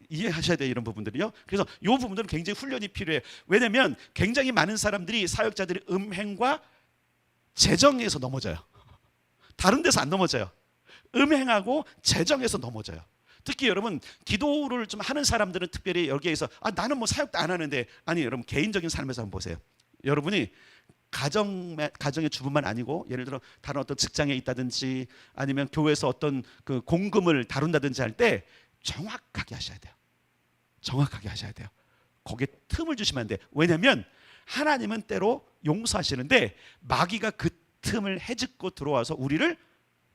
이해하셔야 돼요. 이런 부분들이요. 그래서 이 부분들은 굉장히 훈련이 필요해요. 왜냐하면 굉장히 많은 사람들이 사역자들이 음행과 재정에서 넘어져요. 다른 데서 안 넘어져요. 음행하고 재정에서 넘어져요. 특히 여러분 기도를 좀 하는 사람들은 특별히 여기에서 나는 뭐 사역도 안 하는데 아니 여러분 개인적인 삶에서 한번 보세요. 여러분이 가정의 주부만 아니고 예를 들어 다른 어떤 직장에 있다든지 아니면 교회에서 어떤 그 공금을 다룬다든지 할 때 정확하게 하셔야 돼요. 정확하게 하셔야 돼요. 거기에 틈을 주시면 안 돼요. 왜냐하면 하나님은 때로 용서하시는데 마귀가 그 틈을 헤집고 들어와서 우리를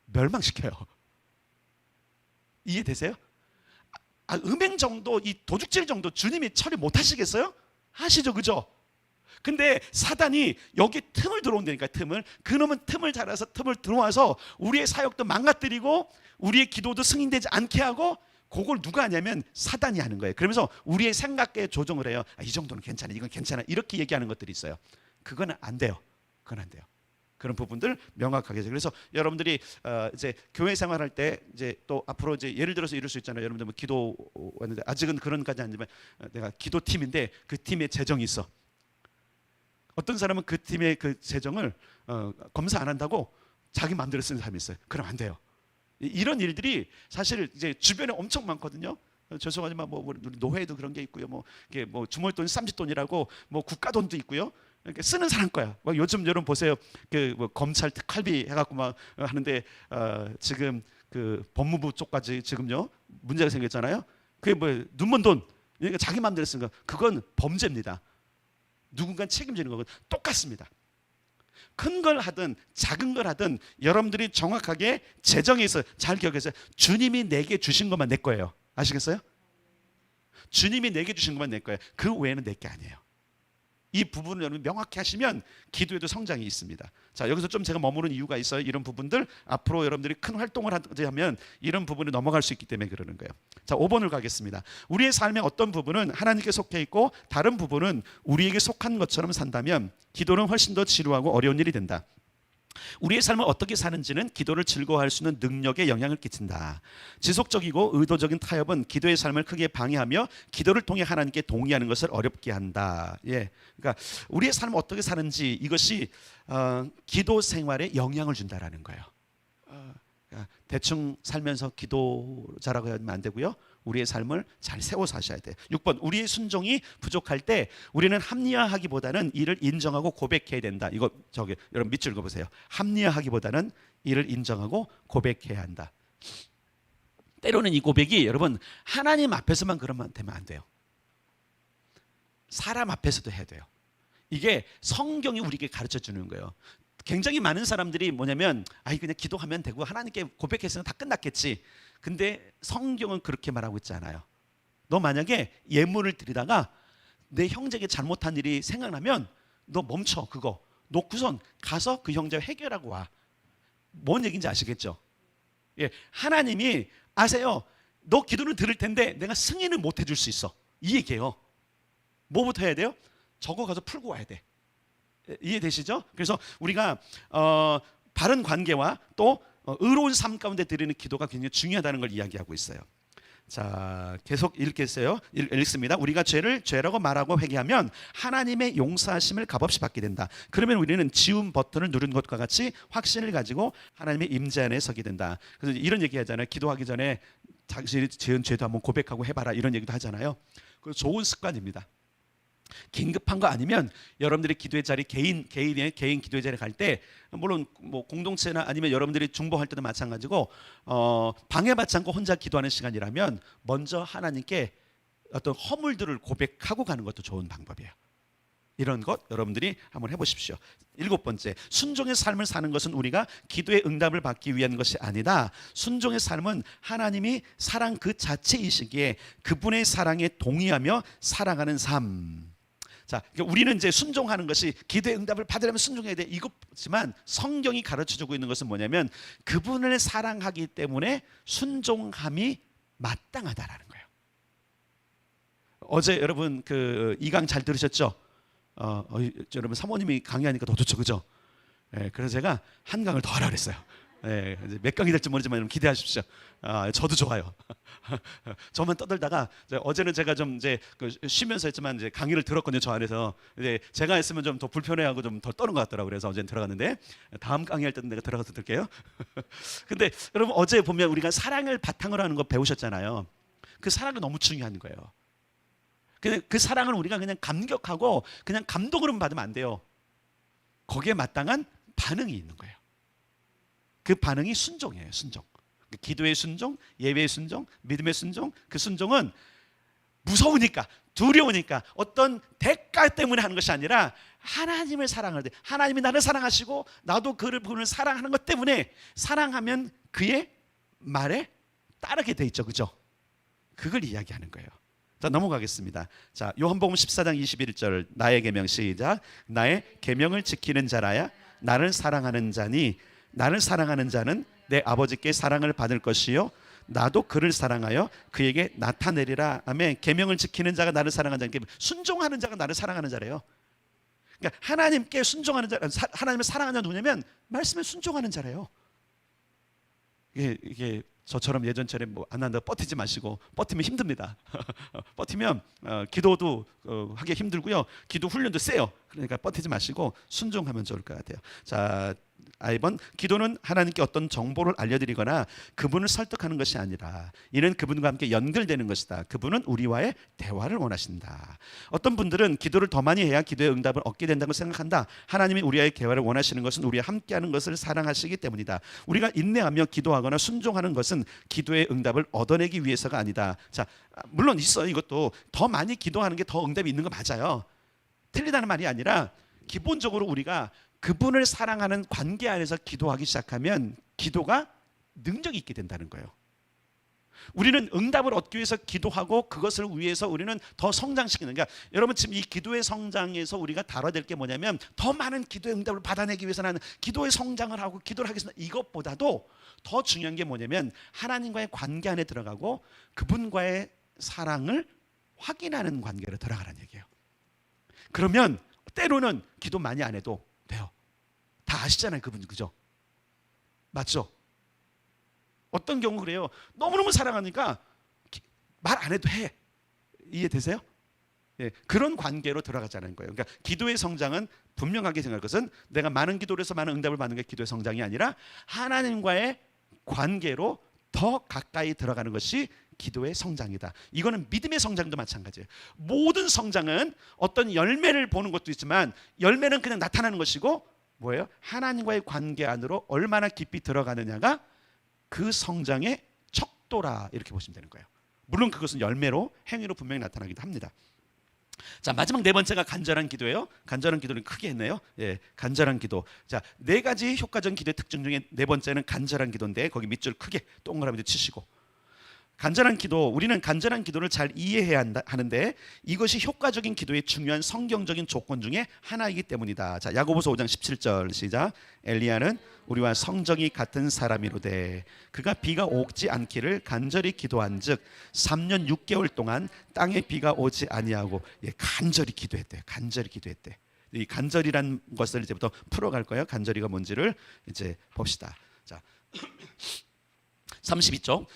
멸망시켜요. 이해되세요? 음행 정도, 이 도둑질 정도 주님이 처리 못 하시겠어요? 하시죠, 그죠? 근데 사단이 여기 틈을 들어온다니까. 그놈은 틈을 잘라서 틈을 들어와서 우리의 사역도 망가뜨리고 우리의 기도도 승인되지 않게 하고 그걸 누가 하냐면 사단이 하는 거예요. 그러면서 우리의 생각에 조정을 해요. 이 정도는 괜찮아, 이건 괜찮아, 이렇게 얘기하는 것들이 있어요. 그건 안 돼요. 그건 안 돼요. 그런 부분들 명확하게 해서. 그래서 여러분들이 이제 교회 생활할 때 이제 또 앞으로 이제 예를 들어서 이럴 수 있잖아요. 여러분들 뭐 기도 왔는데 아직은 그런까지 아니지만 내가 기도팀인데 그 팀에 재정이 있어. 어떤 사람은 그 팀의 그 재정을 검사 안 한다고 자기 마음대로 쓰는 사람이 있어요. 그럼 안 돼요. 이런 일들이 사실 이제 주변에 엄청 많거든요. 죄송하지만 뭐 우리 노회에도 그런 게 있고요. 뭐 이게 뭐 주머니 돈이 쌈짓돈이라고 뭐 국가 돈도 있고요. 이렇게 쓰는 사람 거야. 막 요즘 여러분 보세요. 그 뭐 검찰 특활비 해갖고 막 하는데 지금 그 법무부 쪽까지 지금요 문제가 생겼잖아요. 그게 뭐 눈먼 돈, 그러니까 자기 마음대로 쓰는 거, 그건 범죄입니다. 누군가 책임지는 거건 똑같습니다. 큰 걸 하든 작은 걸 하든 여러분들이 정확하게 재정에서 잘 기억해서 주님이 내게 주신 것만 내 거예요. 아시겠어요? 주님이 내게 주신 것만 내 거예요. 그 외에는 내 게 아니에요. 이 부분을 여러분 명확히 하시면 기도에도 성장이 있습니다. 자, 여기서 좀 제가 머무는 이유가 있어요. 이런 부분들 앞으로 여러분들이 큰 활동을 하면 이런 부분이 넘어갈 수 있기 때문에 그러는 거예요. 자, 5번을 가겠습니다. 우리의 삶의 어떤 부분은 하나님께 속해 있고 다른 부분은 우리에게 속한 것처럼 산다면 기도는 훨씬 더 지루하고 어려운 일이 된다. 우리의 삶을 어떻게 사는지는 기도를 즐거워할 수 있는 능력에 영향을 끼친다. 지속적이고 의도적인 타협은 기도의 삶을 크게 방해하며 기도를 통해 하나님께 동의하는 것을 어렵게 한다. 그러니까 우리의 삶을 어떻게 사는지 이것이 기도 생활에 영향을 준다라는 거예요. 대충 살면서 기도 잘하고 하면 안 되고요. 우리의 삶을 잘 세워서 하셔야 돼요. 6번, 우리의 순종이 부족할 때 우리는 합리화하기보다는 이를 인정하고 고백해야 된다. 이거 여러분 밑줄 그어보세요. 합리화하기보다는 이를 인정하고 고백해야 한다. 때로는 이 고백이 여러분 하나님 앞에서만 그러면 되면 안 돼요. 사람 앞에서도 해야 돼요. 이게 성경이 우리에게 가르쳐 주는 거예요. 굉장히 많은 사람들이 뭐냐면 그냥 기도하면 되고 하나님께 고백했으면 다 끝났겠지. 근데 성경은 그렇게 말하고 있지 않아요. 너 만약에 예물을 드리다가 내 형제에게 잘못한 일이 생각나면 너 멈춰. 그거 놓고선 가서 그 형제와 해결하고 와. 뭔 얘기인지 아시겠죠? 하나님이 아세요. 너 기도는 들을 텐데 내가 승인을 못 해줄 수 있어. 이 얘기예요. 뭐부터 해야 돼요? 저거 가서 풀고 와야 돼. 이해되시죠? 그래서 우리가 바른 관계와 또 의로운 삶 가운데 드리는 기도가 굉장히 중요하다는 걸 이야기하고 있어요. 자, 계속 읽겠어요. 읽습니다. 우리가 죄를 죄라고 말하고 회개하면 하나님의 용서하심을 값없이 받게 된다. 그러면 우리는 지움 버튼을 누른 것과 같이 확신을 가지고 하나님의 임재 안에 서게 된다. 그래서 이런 얘기 하잖아요. 기도하기 전에 당신이 지은 죄도 한번 고백하고 해봐라, 이런 얘기도 하잖아요. 그 좋은 습관입니다. 긴급한 거 아니면 여러분들이 기도의 자리, 개인 기도의 자리 갈 때, 물론 뭐 공동체나 아니면 여러분들이 중보할 때도 마찬가지고 방해받지 않고 혼자 기도하는 시간이라면 먼저 하나님께 어떤 허물들을 고백하고 가는 것도 좋은 방법이에요. 이런 것 여러분들이 한번 해보십시오. 7번째, 순종의 삶을 사는 것은 우리가 기도의 응답을 받기 위한 것이 아니다. 순종의 삶은 하나님이 사랑 그 자체이시기에 그분의 사랑에 동의하며 살아가는 삶. 자, 그러니까 우리는 이제 순종하는 것이 기도의 응답을 받으려면 순종해야 돼, 이것지만 성경이 가르쳐주고 있는 것은 뭐냐면 그분을 사랑하기 때문에 순종함이 마땅하다라는 거예요. 어제 여러분 그 2강 잘 들으셨죠? 여러분 사모님이 강의하니까 더 좋죠, 그죠? 그래서 제가 한 강을 더 하라 그랬어요. 이제 몇 강이 될지 모르지만 여러분 기대하십시오. 저도 좋아요. 저만 떠들다가 어제는 제가 좀 이제 쉬면서 했지만 이제 강의를 들었거든요. 저 안에서 이제 제가 했으면 좀 더 불편해하고 좀 덜 떠는 것 같더라고요. 그래서 어제는 들어갔는데 다음 강의할 때는 내가 들어가서 들게요. 근데 여러분 어제 보면 우리가 사랑을 바탕으로 하는 거 배우셨잖아요. 그 사랑이 너무 중요한 거예요. 그 사랑을 우리가 그냥 감격하고 그냥 감동으로만 받으면 안 돼요. 거기에 마땅한 반응이 있는 거예요. 그 반응이 순종이에요. 순종. 기도의 순종, 예배의 순종, 믿음의 순종. 그 순종은 무서우니까, 두려우니까 어떤 대가 때문에 하는 것이 아니라 하나님을 사랑할 때, 하나님이 나를 사랑하시고 나도 그분을 사랑하는 것 때문에, 사랑하면 그의 말에 따르게 돼 있죠, 그죠? 그걸 이야기하는 거예요. 자, 넘어가겠습니다. 자, 요한복음 14장 21절, 나의 계명, 시작. 나의 계명을 지키는 자라야 나를 사랑하는 자니 나를 사랑하는 자는 내 아버지께 사랑을 받을 것이요 나도 그를 사랑하여 그에게 나타내리라. 아멘. 계명을 지키는 자가 나를 사랑하는 자, 순종하는 자가 나를 사랑하는 자래요. 그러니까 하나님께 순종하는 자, 하나님을 사랑하는 자는 누구냐면 말씀에 순종하는 자래요. 이게 저처럼 예전처럼 뭐 안 한다 버티지 마시고, 버티면 힘듭니다. 버티면 기도도 하기 힘들고요, 기도 훈련도 세요. 그러니까 버티지 마시고 순종하면 좋을 것 같아요. 자, I번, 기도는 하나님께 어떤 정보를 알려드리거나 그분을 설득하는 것이 아니라 이는 그분과 함께 연결되는 것이다. 그분은 우리와의 대화를 원하신다. 어떤 분들은 기도를 더 많이 해야 기도의 응답을 얻게 된다고 생각한다. 하나님이 우리와의 대화를 원하시는 것은 우리와 함께하는 것을 사랑하시기 때문이다. 우리가 인내하며 기도하거나 순종하는 것은 기도의 응답을 얻어내기 위해서가 아니다. 자, 물론 있어요. 이것도 더 많이 기도하는 게 더 응답이 있는 거 맞아요. 틀리다는 말이 아니라 기본적으로 우리가 그분을 사랑하는 관계 안에서 기도하기 시작하면 기도가 능력이 있게 된다는 거예요. 우리는 응답을 얻기 위해서 기도하고 그것을 위해서 우리는 더 성장시키는, 그러니까 여러분 지금 이 기도의 성장에서 우리가 다뤄야 될 게 뭐냐면 더 많은 기도의 응답을 받아내기 위해서는 기도의 성장을 하고 기도를 하기 위해서는 이것보다도 더 중요한 게 뭐냐면 하나님과의 관계 안에 들어가고 그분과의 사랑을 확인하는 관계로 들어가라는 얘기예요. 그러면 때로는 기도 많이 안 해도 돼요. 다 아시잖아요, 그분, 그죠? 맞죠? 어떤 경우 그래요. 너무너무 사랑하니까 말 안 해도 해. 이해되세요? 예, 그런 관계로 들어가자는 거예요. 그러니까 기도의 성장은 분명하게 생각할 것은 내가 많은 기도를 해서 많은 응답을 받는 게 기도의 성장이 아니라 하나님과의 관계로 더 가까이 들어가는 것이 기도의 성장이다. 이거는 믿음의 성장도 마찬가지예요. 모든 성장은 어떤 열매를 보는 것도 있지만 열매는 그냥 나타나는 것이고 뭐예요? 하나님과의 관계 안으로 얼마나 깊이 들어가느냐가 그 성장의 척도라, 이렇게 보시면 되는 거예요. 물론 그것은 열매로, 행위로 분명히 나타나기도 합니다. 자, 마지막 네 번째가 간절한 기도예요. 간절한 기도는 크게 했네요. 예, 간절한 기도. 자, 네 가지 효과적인 기도의 특징 중에 네 번째는 간절한 기도인데 거기 밑줄 크게 동그라미도 치시고, 간절한 기도, 우리는 간절한 기도를 잘 이해해야 하는데 이것이 효과적인 기도의 중요한 성경적인 조건 중에 하나이기 때문이다. 자, 야고보서 5장 17절 시작. 엘리야는 우리와 성정이 같은 사람이로되 그가 비가 오지 않기를 간절히 기도한즉 3년 6개월 동안 땅에 비가 오지 아니하고, 예, 간절히 기도했대. 간절히 기도했대. 이 간절이란 것을 이제부터 풀어갈 거예요. 간절히가 뭔지를 이제 봅시다. 자, 32쪽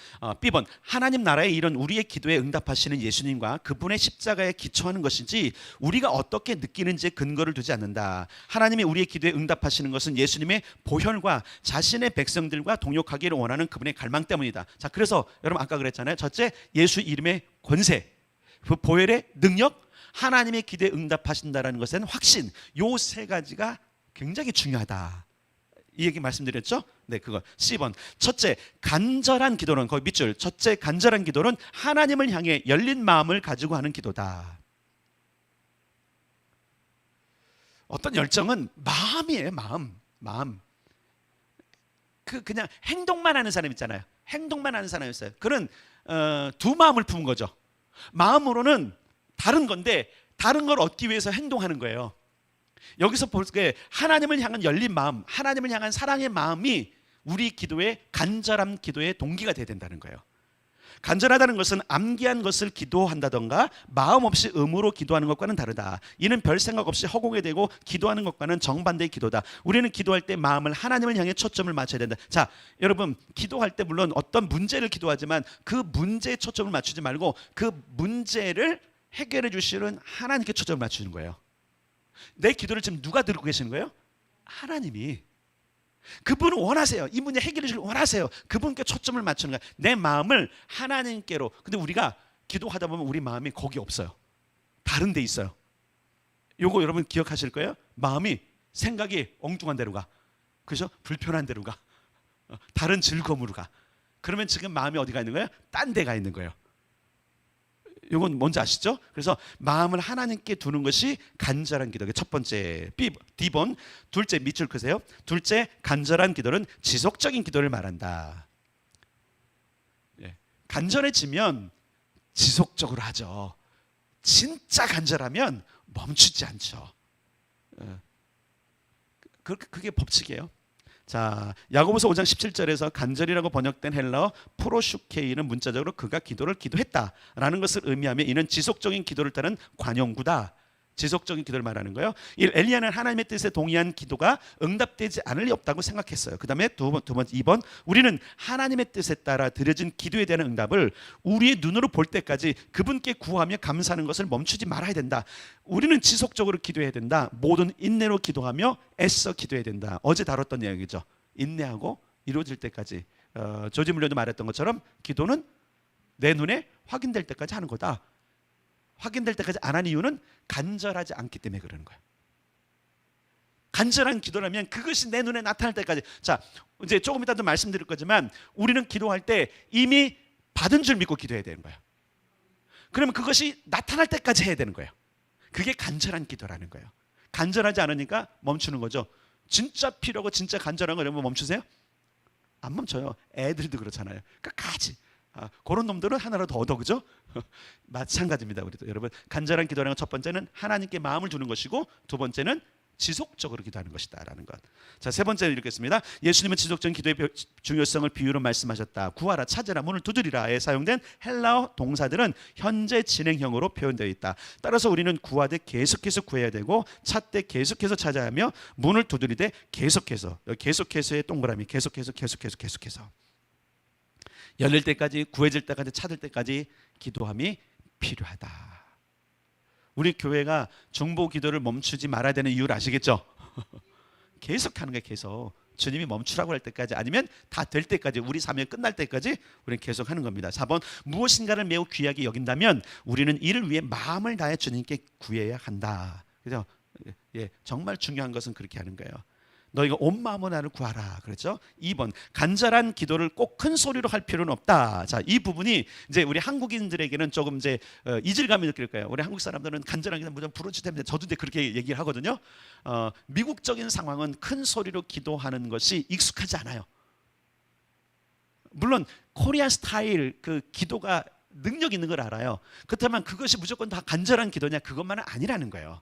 B번 하나님 나라에 이런 우리의 기도에 응답하시는 예수님과 그분의 십자가에 기초하는 것인지 우리가 어떻게 느끼는지에 근거를 두지 않는다. 하나님이 우리의 기도에 응답하시는 것은 예수님의 보혈과 자신의 백성들과 동역하기를 원하는 그분의 갈망 때문이다. 자, 그래서 여러분 아까 그랬잖아요. 첫째, 예수 이름의 권세, 그 보혈의 능력, 하나님의 기도에 응답하신다라는 것은 확신, 요 세 가지가 굉장히 중요하다. 이 얘기 말씀드렸죠? 네, 그거 C번. 첫째, 간절한 기도는 거기 밑줄. 첫째, 간절한 기도는 하나님을 향해 열린 마음을 가지고 하는 기도다. 어떤 열정은 마음이에요, 마음. 그냥 행동만 하는 사람 있잖아요. 행동만 하는 사람이 있어요. 그는 두 마음을 품은 거죠. 마음으로는 다른 건데 다른 걸 얻기 위해서 행동하는 거예요. 여기서 볼 때 하나님을 향한 열린 마음, 하나님을 향한 사랑의 마음이 우리 기도의 간절한 기도의 동기가 되어야 된다는 거예요. 간절하다는 것은 암기한 것을 기도한다던가 마음 없이 의무로 기도하는 것과는 다르다. 이는 별 생각 없이 허공에 대고 기도하는 것과는 정반대의 기도다. 우리는 기도할 때 마음을 하나님을 향해 초점을 맞춰야 된다. 자, 여러분 기도할 때 물론 어떤 문제를 기도하지만 그 문제에 초점을 맞추지 말고 그 문제를 해결해 주시는 하나님께 초점을 맞추는 거예요. 내 기도를 지금 누가 들고 계시는 거예요? 하나님이. 그분은 원하세요. 이 문제 해결해 주길 원하세요. 그분께 초점을 맞추는 거예요. 내 마음을 하나님께로. 근데 우리가 기도하다 보면 우리 마음이 거기 없어요. 다른 데 있어요. 요거 여러분 기억하실 거예요. 마음이 생각이 엉뚱한 데로 가. 그죠? 불편한 데로 가. 다른 즐거움으로 가. 그러면 지금 마음이 어디가 있는 거예요? 딴 데가 있는 거예요. 이건 뭔지 아시죠? 그래서 마음을 하나님께 두는 것이 간절한 기도. 첫 번째 D번. 둘째 밑줄 그세요. 둘째, 간절한 기도는 지속적인 기도를 말한다. 간절해지면 지속적으로 하죠. 진짜 간절하면 멈추지 않죠. 그게 법칙이에요. 자, 야고보서 5장 17절에서 간절이라고 번역된 헬라어 프로슈케이는 문자적으로 그가 기도를 기도했다라는 것을 의미하며 이는 지속적인 기도를 따른 관용구다. 지속적인 기도를 말하는 거예요. 엘리야는 하나님의 뜻에 동의한 기도가 응답되지 않을 리 없다고 생각했어요. 그 다음에 두 번째 2번, 우리는 하나님의 뜻에 따라 드려진 기도에 대한 응답을 우리의 눈으로 볼 때까지 그분께 구하며 감사하는 것을 멈추지 말아야 된다. 우리는 지속적으로 기도해야 된다. 모든 인내로 기도하며 애써 기도해야 된다. 어제 다뤘던 이야기죠. 인내하고 이루어질 때까지. 조지 물려도 말했던 것처럼 기도는 내 눈에 확인될 때까지 하는 거다. 확인될 때까지 안 한 이유는 간절하지 않기 때문에 그러는 거예요. 간절한 기도라면 그것이 내 눈에 나타날 때까지. 자, 이제 조금 이따도 말씀드릴 거지만 우리는 기도할 때 이미 받은 줄 믿고 기도해야 되는 거예요. 그러면 그것이 나타날 때까지 해야 되는 거예요. 그게 간절한 기도라는 거예요. 간절하지 않으니까 멈추는 거죠. 진짜 필요하고 진짜 간절한 거 이러면 멈추세요? 안 멈춰요. 애들도 그렇잖아요. 끝까지. 그런 놈들은 하나라도 더 얻어, 그죠? 마찬가지입니다. 우리도 여러분, 간절한 기도라는 것 첫 번째는 하나님께 마음을 두는 것이고 두 번째는 지속적으로 기도하는 것이다라는 것. 자, 세 번째로 읽겠습니다. 예수님은 지속적인 기도의 중요성을 비유로 말씀하셨다. 구하라, 찾으라, 문을 두드리라에 사용된 헬라어 동사들은 현재 진행형으로 표현되어 있다. 따라서 우리는 구하되 계속해서 구해야 되고 찾되 계속해서 찾아야 하며 문을 두드리되 계속해서, 계속해서의 동그라미, 계속해서 열릴 때까지, 구해질 때까지, 찾을 때까지 기도함이 필요하다. 우리 교회가 중보 기도를 멈추지 말아야 되는 이유를 아시겠죠? 계속하는 거예요. 계속 주님이 멈추라고 할 때까지, 아니면 다 될 때까지, 우리 사명이 끝날 때까지 우리는 계속하는 겁니다. 4번, 무엇인가를 매우 귀하게 여긴다면 우리는 이를 위해 마음을 다해 주님께 구해야 한다. 그래서 정말 중요한 것은 그렇게 하는 거예요. 너희가 온 마음으로 나를 구하라. 그렇죠? 2번, 간절한 기도를 꼭 큰 소리로 할 필요는 없다. 자, 이 부분이 이제 우리 한국인들에게는 조금 이제 이질감이 느낄 거예요. 우리 한국 사람들은 간절한 기도 무조건 부르짖으면 저도 이제 그렇게 얘기를 하거든요. 미국적인 상황은 큰 소리로 기도하는 것이 익숙하지 않아요. 물론 코리안 스타일 그 기도가 능력 있는 걸 알아요. 그렇다면 그것이 무조건 다 간절한 기도냐? 그것만은 아니라는 거예요.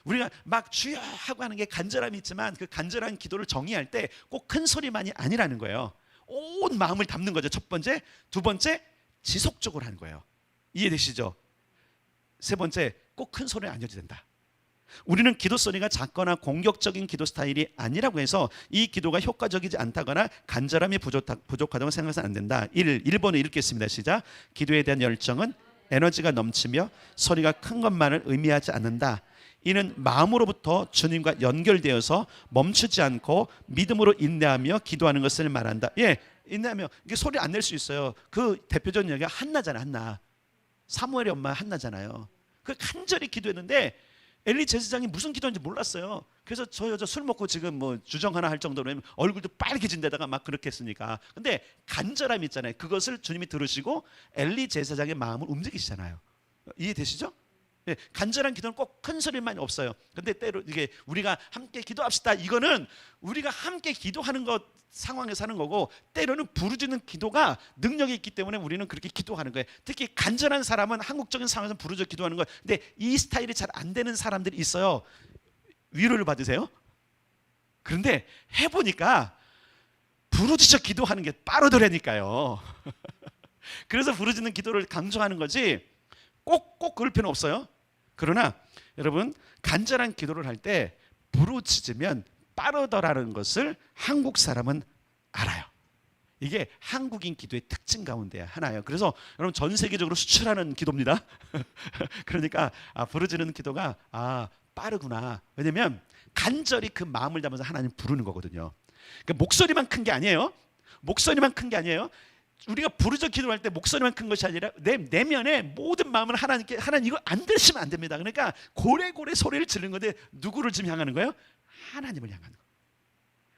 우리가 막 주여 하고 하는 게 간절함이 있지만 그 간절한 기도를 정의할 때 꼭 큰 소리만이 아니라는 거예요. 온 마음을 담는 거죠. 첫 번째. 두 번째, 지속적으로 하는 거예요. 이해되시죠? 세 번째, 꼭 큰 소리는 아니어도 된다. 우리는 기도 소리가 작거나 공격적인 기도 스타일이 아니라고 해서 이 기도가 효과적이지 않다거나 간절함이 부족하다고 생각해서는 안 된다. 1번을 읽겠습니다. 시작. 기도에 대한 열정은 에너지가 넘치며 소리가 큰 것만을 의미하지 않는다. 이는 마음으로부터 주님과 연결되어서 멈추지 않고 믿음으로 인내하며 기도하는 것을 말한다. 예, 인내하며. 이게 소리 안 낼 수 있어요. 그 대표적인 얘기가 한나잖아. 한나. 사무엘의 엄마 한나잖아요. 그 간절히 기도했는데 엘리 제사장이 무슨 기도인지 몰랐어요. 그래서 저 여자 술 먹고 지금 뭐 주정 하나 할 정도로 얼굴도 빨개진 데다가 막 그렇게 했으니까. 근데 간절함이 있잖아요. 그것을 주님이 들으시고 엘리 제사장의 마음을 움직이시잖아요. 이해되시죠? 네, 간절한 기도는 꼭 큰 소리만 없어요. 근데 때로 이게 우리가 함께 기도합시다. 이거는 우리가 함께 기도하는 것 상황에서 하는 거고, 때로는 부르짖는 기도가 능력이 있기 때문에 우리는 그렇게 기도하는 거예요. 특히 간절한 사람은 한국적인 상황에서 부르짖어 기도하는 거예요. 근데 이 스타일이 잘 안 되는 사람들이 있어요. 위로를 받으세요. 그런데 해보니까 부르짖어 기도하는 게 빠르더라니까요. 그래서 부르짖는 기도를 강조하는 거지 꼭 그럴 필요는 없어요. 그러나 여러분, 간절한 기도를 할 때 부르짖으면 빠르더라는 것을 한국 사람은 알아요. 이게 한국인 기도의 특징 가운데 하나예요. 그래서 여러분, 전 세계적으로 수출하는 기도입니다. 그러니까 부르짖는 기도가 빠르구나. 왜냐면 간절히 그 마음을 담아서 하나님 부르는 거거든요. 그러니까 목소리만 큰 게 아니에요. 목소리만 큰 게 아니에요. 우리가 부르짖어 기도할 때 목소리만 큰 것이 아니라 내 내면의 모든 마음을 하나님께, 하나님 이거 안 들으시면 안 됩니다. 그러니까 고래고래 소리를 지르는 건데 누구를 지금 향하는 거예요? 하나님을 향하는 거예요.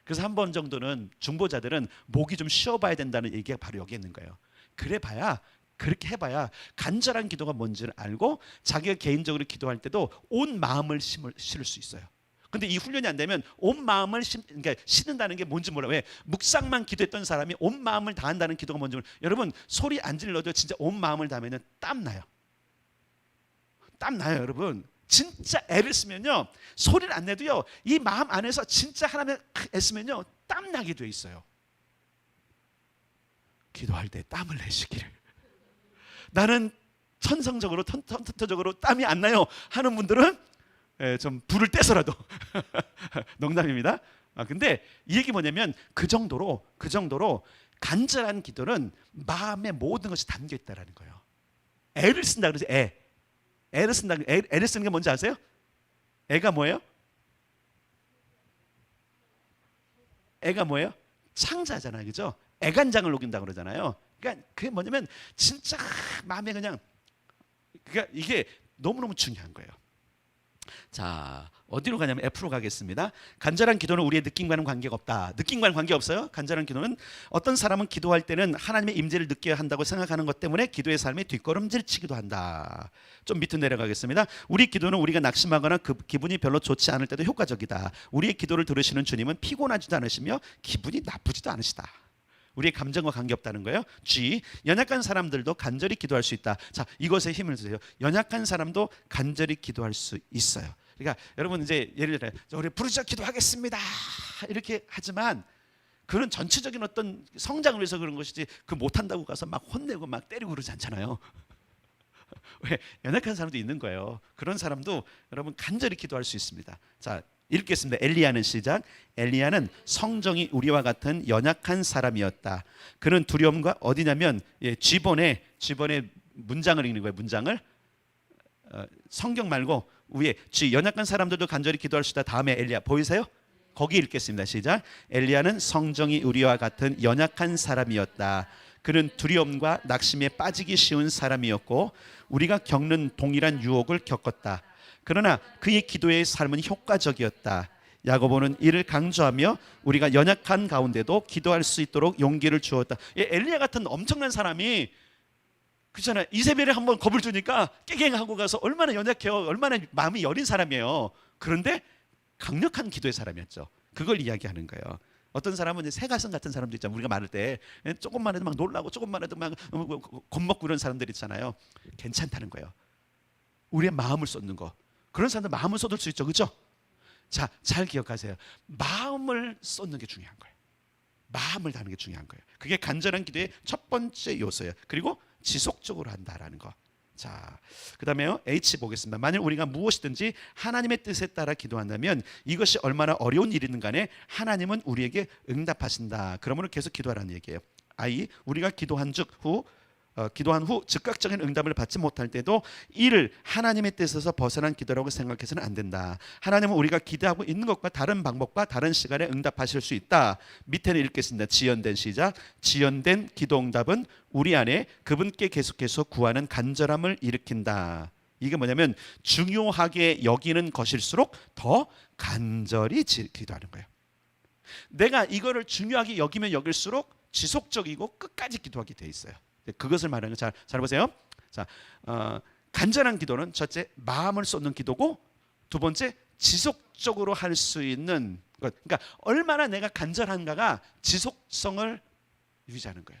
그래서 한 번 정도는 중보자들은 목이 좀 쉬어봐야 된다는 얘기가 바로 여기 있는 거예요. 그렇게 해봐야 간절한 기도가 뭔지를 알고 자기가 개인적으로 기도할 때도 온 마음을 실을 수 있어요. 근데 이 훈련이 안 되면 온 마음을 그러니까 심는다는 게 뭔지 몰라요. 왜? 묵상만 기도했던 사람이 온 마음을 다한다는 기도가 뭔지 몰라요. 여러분, 소리 안 질러도 진짜 온 마음을 다하면 땀 나요. 땀 나요, 여러분. 진짜 애를 쓰면요, 소리를 안 내도요, 이 마음 안에서 진짜 하나님을 애쓰면요 땀 나게 돼 있어요. 기도할 때 땀을 내시기를. 나는 천성적으로 터적으로 땀이 안 나요 하는 분들은 좀 불을 떼서라도 농담입니다. 근데 이 얘기 뭐냐면 그 정도로 간절한 기도는 마음의 모든 것이 담겨 있다라는 거예요. 애를 쓴다 그러지. 애를 쓴다. 애를 쓰는 게 뭔지 아세요? 애가 뭐예요? 애가 뭐예요? 창자잖아요, 그죠? 애간장을 녹인다 그러잖아요. 그러니까 그게 뭐냐면 진짜 마음에 그러니까 이게 너무너무 중요한 거예요. 자, 어디로 가냐면 F로 가겠습니다. 간절한 기도는 우리의 느낌과는 관계가 없다. 느낌과는 관계 없어요. 간절한 기도는 어떤 사람은 기도할 때는 하나님의 임재를 느껴야 한다고 생각하는 것 때문에 기도의 삶이 뒷걸음질 치기도 한다. 좀 밑으로 내려가겠습니다. 우리 기도는 우리가 낙심하거나 기분이 별로 좋지 않을 때도 효과적이다. 우리의 기도를 들으시는 주님은 피곤하지도 않으시며 기분이 나쁘지도 않으시다. 우리의 감정과 관계없다는 거예요. G, 연약한 사람들도 간절히 기도할 수 있다. 자, 이것에 힘을 주세요. 연약한 사람도 간절히 기도할 수 있어요. 그러니까 여러분, 이제 예를 들어 우리 부르짖어 기도하겠습니다 이렇게 하지만 그런 전체적인 어떤 성장을 위해서 그런 것이지 그 못한다고 가서 막 혼내고 막 때리고 그러지 않잖아요. 왜? 연약한 사람도 있는 거예요. 그런 사람도 여러분 간절히 기도할 수 있습니다. 자, 읽겠습니다. 엘리야는 시작. 엘리야는 성정이 우리와 같은 연약한 사람이었다. 그는 두려움과 어디냐면 G본의 문장을 읽는 거예요. 문장을 성경 말고 위에 G, 연약한 사람들도 간절히 기도할 수 있다. 다음에 엘리야 보이세요? 거기 읽겠습니다. 시작. 엘리야는 성정이 우리와 같은 연약한 사람이었다. 그는 두려움과 낙심에 빠지기 쉬운 사람이었고 우리가 겪는 동일한 유혹을 겪었다. 그러나 그의 기도의 삶은 효과적이었다. 야고보는 이를 강조하며 우리가 연약한 가운데도 기도할 수 있도록 용기를 주었다. 엘리야 같은 엄청난 사람이 그렇잖아요. 이세벨에 한번 겁을 주니까 깨갱하고 가서 얼마나 연약해요. 얼마나 마음이 여린 사람이에요. 그런데 강력한 기도의 사람이었죠. 그걸 이야기하는 거예요. 어떤 사람은 이제 새가슴 같은 사람도 있잖아요. 우리가 말할 때 조금만 해도 막 놀라고 조금만 해도 막 겁먹고 이런 사람들 있잖아요. 괜찮다는 거예요. 우리의 마음을 쏟는 거. 그런 사람들 마음을 쏟을 수 있죠, 그렇죠? 자, 잘 기억하세요. 마음을 쏟는 게 중요한 거예요. 마음을 다하는 게 중요한 거예요. 그게 간절한 기도의 첫 번째 요소예요. 그리고 지속적으로 한다라는 거. 자, 그다음에요. H 보겠습니다. 만일 우리가 무엇이든지 하나님의 뜻에 따라 기도한다면 이것이 얼마나 어려운 일이든 간에 하나님은 우리에게 응답하신다. 그러므로 계속 기도하라는 얘기예요. I, 우리가 기도한 후 즉각적인 응답을 받지 못할 때도 이를 하나님의 뜻에서 벗어난 기도라고 생각해서는 안 된다. 하나님은 우리가 기도하고 있는 것과 다른 방법과 다른 시간에 응답하실 수 있다. 밑에는 읽겠습니다. 지연된 시작. 지연된 기도 응답은 우리 안에 그분께 계속해서 구하는 간절함을 일으킨다. 이게 뭐냐면 중요하게 여기는 것일수록 더 간절히 기도하는 거예요. 내가 이거를 중요하게 여기면 여길수록 지속적이고 끝까지 기도하게 돼 있어요. 그것을 말하는 거 잘 보세요. 자, 간절한 기도는 첫째 마음을 쏟는 기도고, 두 번째 지속적으로 할 수 있는 것. 그러니까 얼마나 내가 간절한가가 지속성을 유지하는 거예요.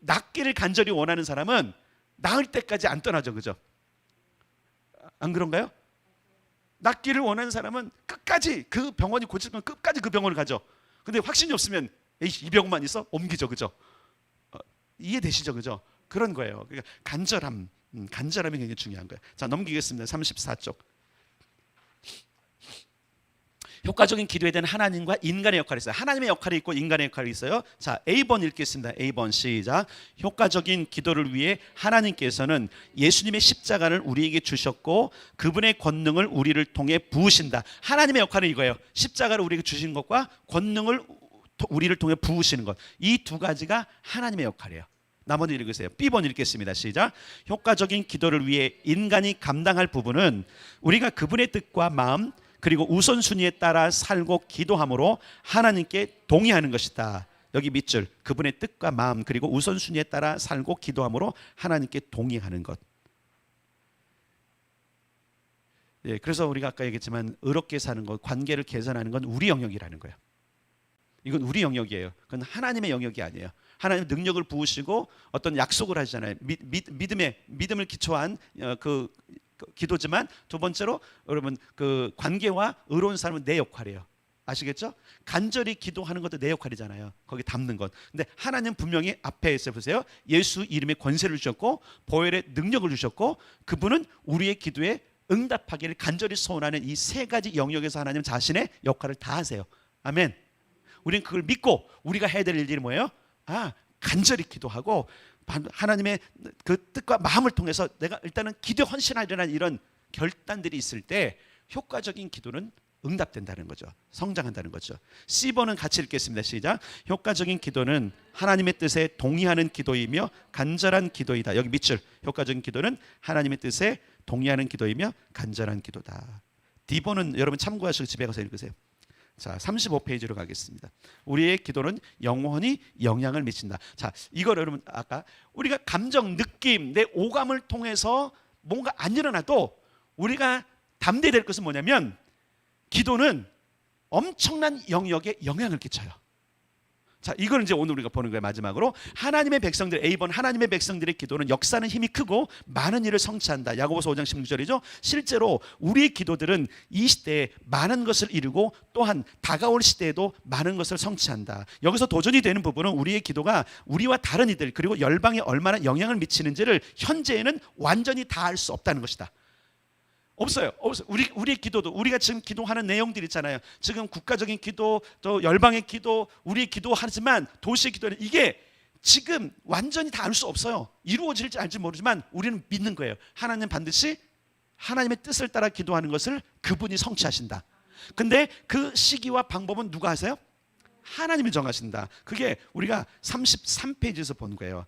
낫기를 간절히 원하는 사람은 나을 때까지 안 떠나죠, 그죠? 안 그런가요? 낫기를 원하는 사람은 끝까지 그 병원이 고칠 건 끝까지 그 병원을 가죠. 근데 확신이 없으면 이 병원만 있어? 옮기죠, 그죠? 이해되시죠, 그죠? 그런 거예요. 그러니까 간절함이 굉장히 중요한 거예요. 자, 넘기겠습니다. 34쪽. 효과적인 기도에 대한 하나님과 인간의 역할이 있어요. 하나님의 역할이 있고 인간의 역할이 있어요. 자, A번 읽겠습니다. A번 시작. 효과적인 기도를 위해 하나님께서는 예수님의 십자가를 우리에게 주셨고 그분의 권능을 우리를 통해 부으신다. 하나님의 역할은 이거예요. 십자가를 우리에게 주신 것과 권능을 우리를 통해 부으시는 것. 이 두 가지가 하나님의 역할이에요. 나머지 읽으세요. B번 읽겠습니다. 시작. 효과적인 기도를 위해 인간이 감당할 부분은 우리가 그분의 뜻과 마음 그리고 우선순위에 따라 살고 기도함으로 하나님께 동의하는 것이다. 여기 밑줄. 그분의 뜻과 마음 그리고 우선순위에 따라 살고 기도함으로 하나님께 동의하는 것. 예, 그래서 우리가 아까 얘기했지만 의롭게 사는 것, 관계를 개선하는 건 우리 영역이라는 거예요. 이건 우리 영역이에요. 그건 하나님의 영역이 아니에요. 하나님 능력을 부으시고 어떤 약속을 하시잖아요. 믿음을 기초한 그 기도지만, 두 번째로 여러분 그 관계와 의로운 삶은 내 역할이에요. 아시겠죠? 간절히 기도하는 것도 내 역할이잖아요. 거기 담는 것. 근데 하나님 분명히 앞에 있어 보세요. 예수 이름의 권세를 주셨고 보혈의 능력을 주셨고 그분은 우리의 기도에 응답하기를 간절히 소원하는 이 세 가지 영역에서 하나님 자신의 역할을 다 하세요. 아멘. 우리는 그걸 믿고 우리가 해야 될 일들이 뭐예요? 간절히 기도하고 하나님의 그 뜻과 마음을 통해서 내가 일단은 기도 헌신하려는 이런 결단들이 있을 때 효과적인 기도는 응답된다는 거죠. 성장한다는 거죠. C번은 같이 읽겠습니다. 시작. 효과적인 기도는 하나님의 뜻에 동의하는 기도이며 간절한 기도이다. 여기 밑줄. 효과적인 기도는 하나님의 뜻에 동의하는 기도이며 간절한 기도다. D번은 여러분 참고하시고 집에 가서 읽으세요. 자, 35페이지로 가겠습니다. 우리의 기도는 영원히 영향을 미친다. 자, 이걸 여러분 아까 우리가 감정, 느낌, 내 오감을 통해서 뭔가 안 일어나도 우리가 담대해야 될 것은 뭐냐면 기도는 엄청난 영역에 영향을 끼쳐요. 자, 이걸 이제 오늘 우리가 보는 거예요. 마지막으로 하나님의 백성들, A번 하나님의 백성들의 기도는 역사는 힘이 크고 많은 일을 성취한다. 야고보서 5장 16절이죠. 실제로 우리의 기도들은 이 시대에 많은 것을 이루고 또한 다가올 시대에도 많은 것을 성취한다. 여기서 도전이 되는 부분은 우리의 기도가 우리와 다른 이들 그리고 열방에 얼마나 영향을 미치는지를 현재에는 완전히 다 알 수 없다는 것이다. 없어요. 우리의 기도도 우리가 지금 기도하는 내용들 있잖아요. 지금 국가적인 기도, 또 열방의 기도, 우리의 기도하지만 도시의 기도는 이게 지금 완전히 다 알 수 없어요. 이루어질지 알지 모르지만 우리는 믿는 거예요. 하나님 반드시 하나님의 뜻을 따라 기도하는 것을 그분이 성취하신다. 근데 그 시기와 방법은 누가 하세요? 하나님이 정하신다. 그게 우리가 33페이지에서 본 거예요.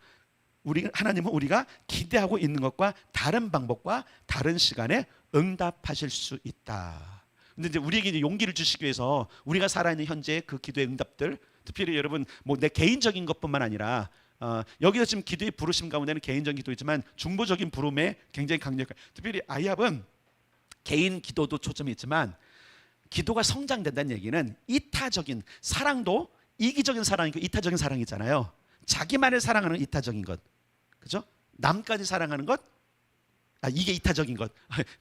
하나님은 우리가 기대하고 있는 것과 다른 방법과 다른 시간에 응답하실 수 있다. 근데 이제 우리에게 이제 용기를 주시기 위해서 우리가 살아있는 현재의 그 기도의 응답들, 특별히 여러분 뭐 내 개인적인 것뿐만 아니라 여기서 지금 기도의 부르심 가운데는 개인적인 기도 있지만 중보적인 부름에 굉장히 강력한, 특별히 아이합은 개인 기도도 초점이 있지만 기도가 성장된다는 얘기는 이타적인 사랑도 이기적인 사랑이고 이타적인 사랑이잖아요. 자기만을 사랑하는 이타적인 것, 그죠? 남까지 사랑하는 것, 이게 이타적인 것.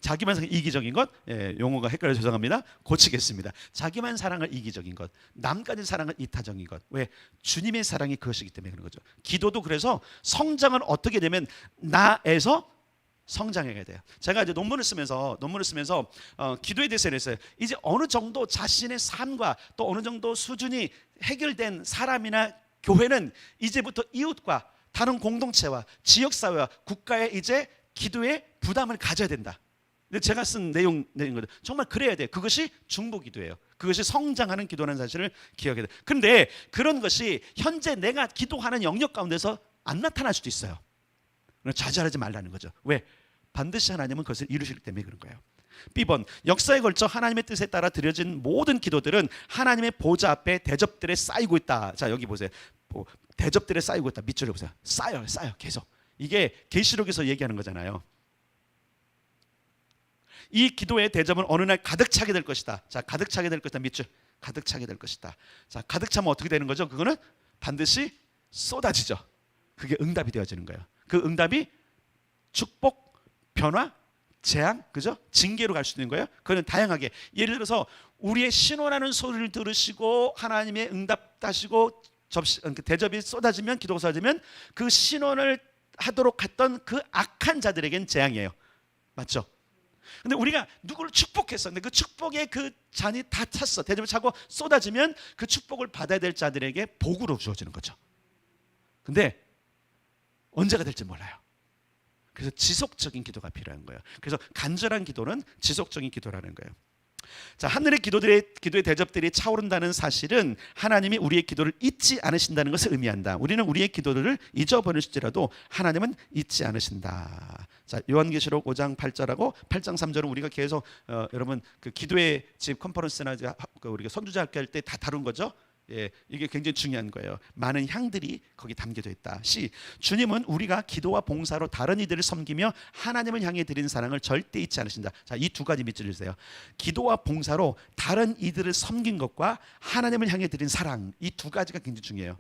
자기만 사랑 이기적인 것. 예, 용어가 헷갈려 죄송합니다. 고치겠습니다. 자기만 사랑을 이기적인 것, 남까지 사랑을 이타적인 것. 왜? 주님의 사랑이 그것이기 때문에 그런 거죠. 기도도 그래서 성장은 어떻게 되면 나에서 성장해야 돼요. 제가 이제 논문을 쓰면서 기도에 대해서 이랬어요. 이제 어느 정도 자신의 삶과 또 어느 정도 수준이 해결된 사람이나 교회는 이제부터 이웃과 다른 공동체와 지역사회와 국가에 이제 기도의 부담을 가져야 된다. 근데 제가 쓴 내용거든. 정말 그래야 돼. 그것이 중보기도예요. 그것이 성장하는 기도라는 사실을 기억해야 돼. 그런데 그런 것이 현재 내가 기도하는 영역 가운데서 안 나타날 수도 있어요. 좌절하지 말라는 거죠. 왜? 반드시 하나님은 그것을 이루시기 때문에 그런 거예요. B번, 역사에 걸쳐 하나님의 뜻에 따라 드려진 모든 기도들은 하나님의 보좌 앞에 대접들에 쌓이고 있다. 자, 여기 보세요. 대접들에 쌓이고 있다. 밑줄을 보세요. 쌓여요 계속. 이게 계시록에서 얘기하는 거잖아요. 이 기도의 대접은 어느 날 가득 차게 될 것이다. 자, 가득 차게 될 것이다. 밑줄. 가득 차게 될 것이다. 자, 가득 차면 어떻게 되는 거죠? 그거는 반드시 쏟아지죠. 그게 응답이 되어지는 거예요. 그 응답이 축복, 변화, 재앙, 그죠? 징계로 갈 수 있는 거예요. 그거는 다양하게. 예를 들어서 우리의 신호라는 소리를 들으시고 하나님의 응답하시고 대접이 쏟아지면, 기도가 쏟아지면 그 신원을 하도록 했던 그 악한 자들에겐 재앙이에요. 맞죠? 근데 우리가 누구를 축복했어. 근데 그 축복의 그 잔이 다 찼어. 대접을 차고 쏟아지면 그 축복을 받아야 될 자들에게 복으로 주어지는 거죠. 근데 언제가 될지 몰라요. 그래서 지속적인 기도가 필요한 거예요. 그래서 간절한 기도는 지속적인 기도라는 거예요. 자, 하늘의 기도의 대접들이 차오른다는 사실은 하나님이 우리의 기도를 잊지 않으신다는 것을 의미한다. 우리는 우리의 기도를 잊어버릴지라도 하나님은 잊지 않으신다. 자, 요한계시록 5장 8절하고 8장 3절은 우리가 계속 여러분 그 기도의 집 컨퍼런스나 우리가 선주자 학교 할 때 다 다룬 거죠. 예, 이게 굉장히 중요한 거예요. 많은 향들이 거기 담겨져 있다. C. 주님은 우리가 기도와 봉사로 다른 이들을 섬기며 하나님을 향해 드린 사랑을 절대 잊지 않으신다. 자, 이 두 가지 밑줄을 주세요. 기도와 봉사로 다른 이들을 섬긴 것과 하나님을 향해 드린 사랑, 이 두 가지가 굉장히 중요해요.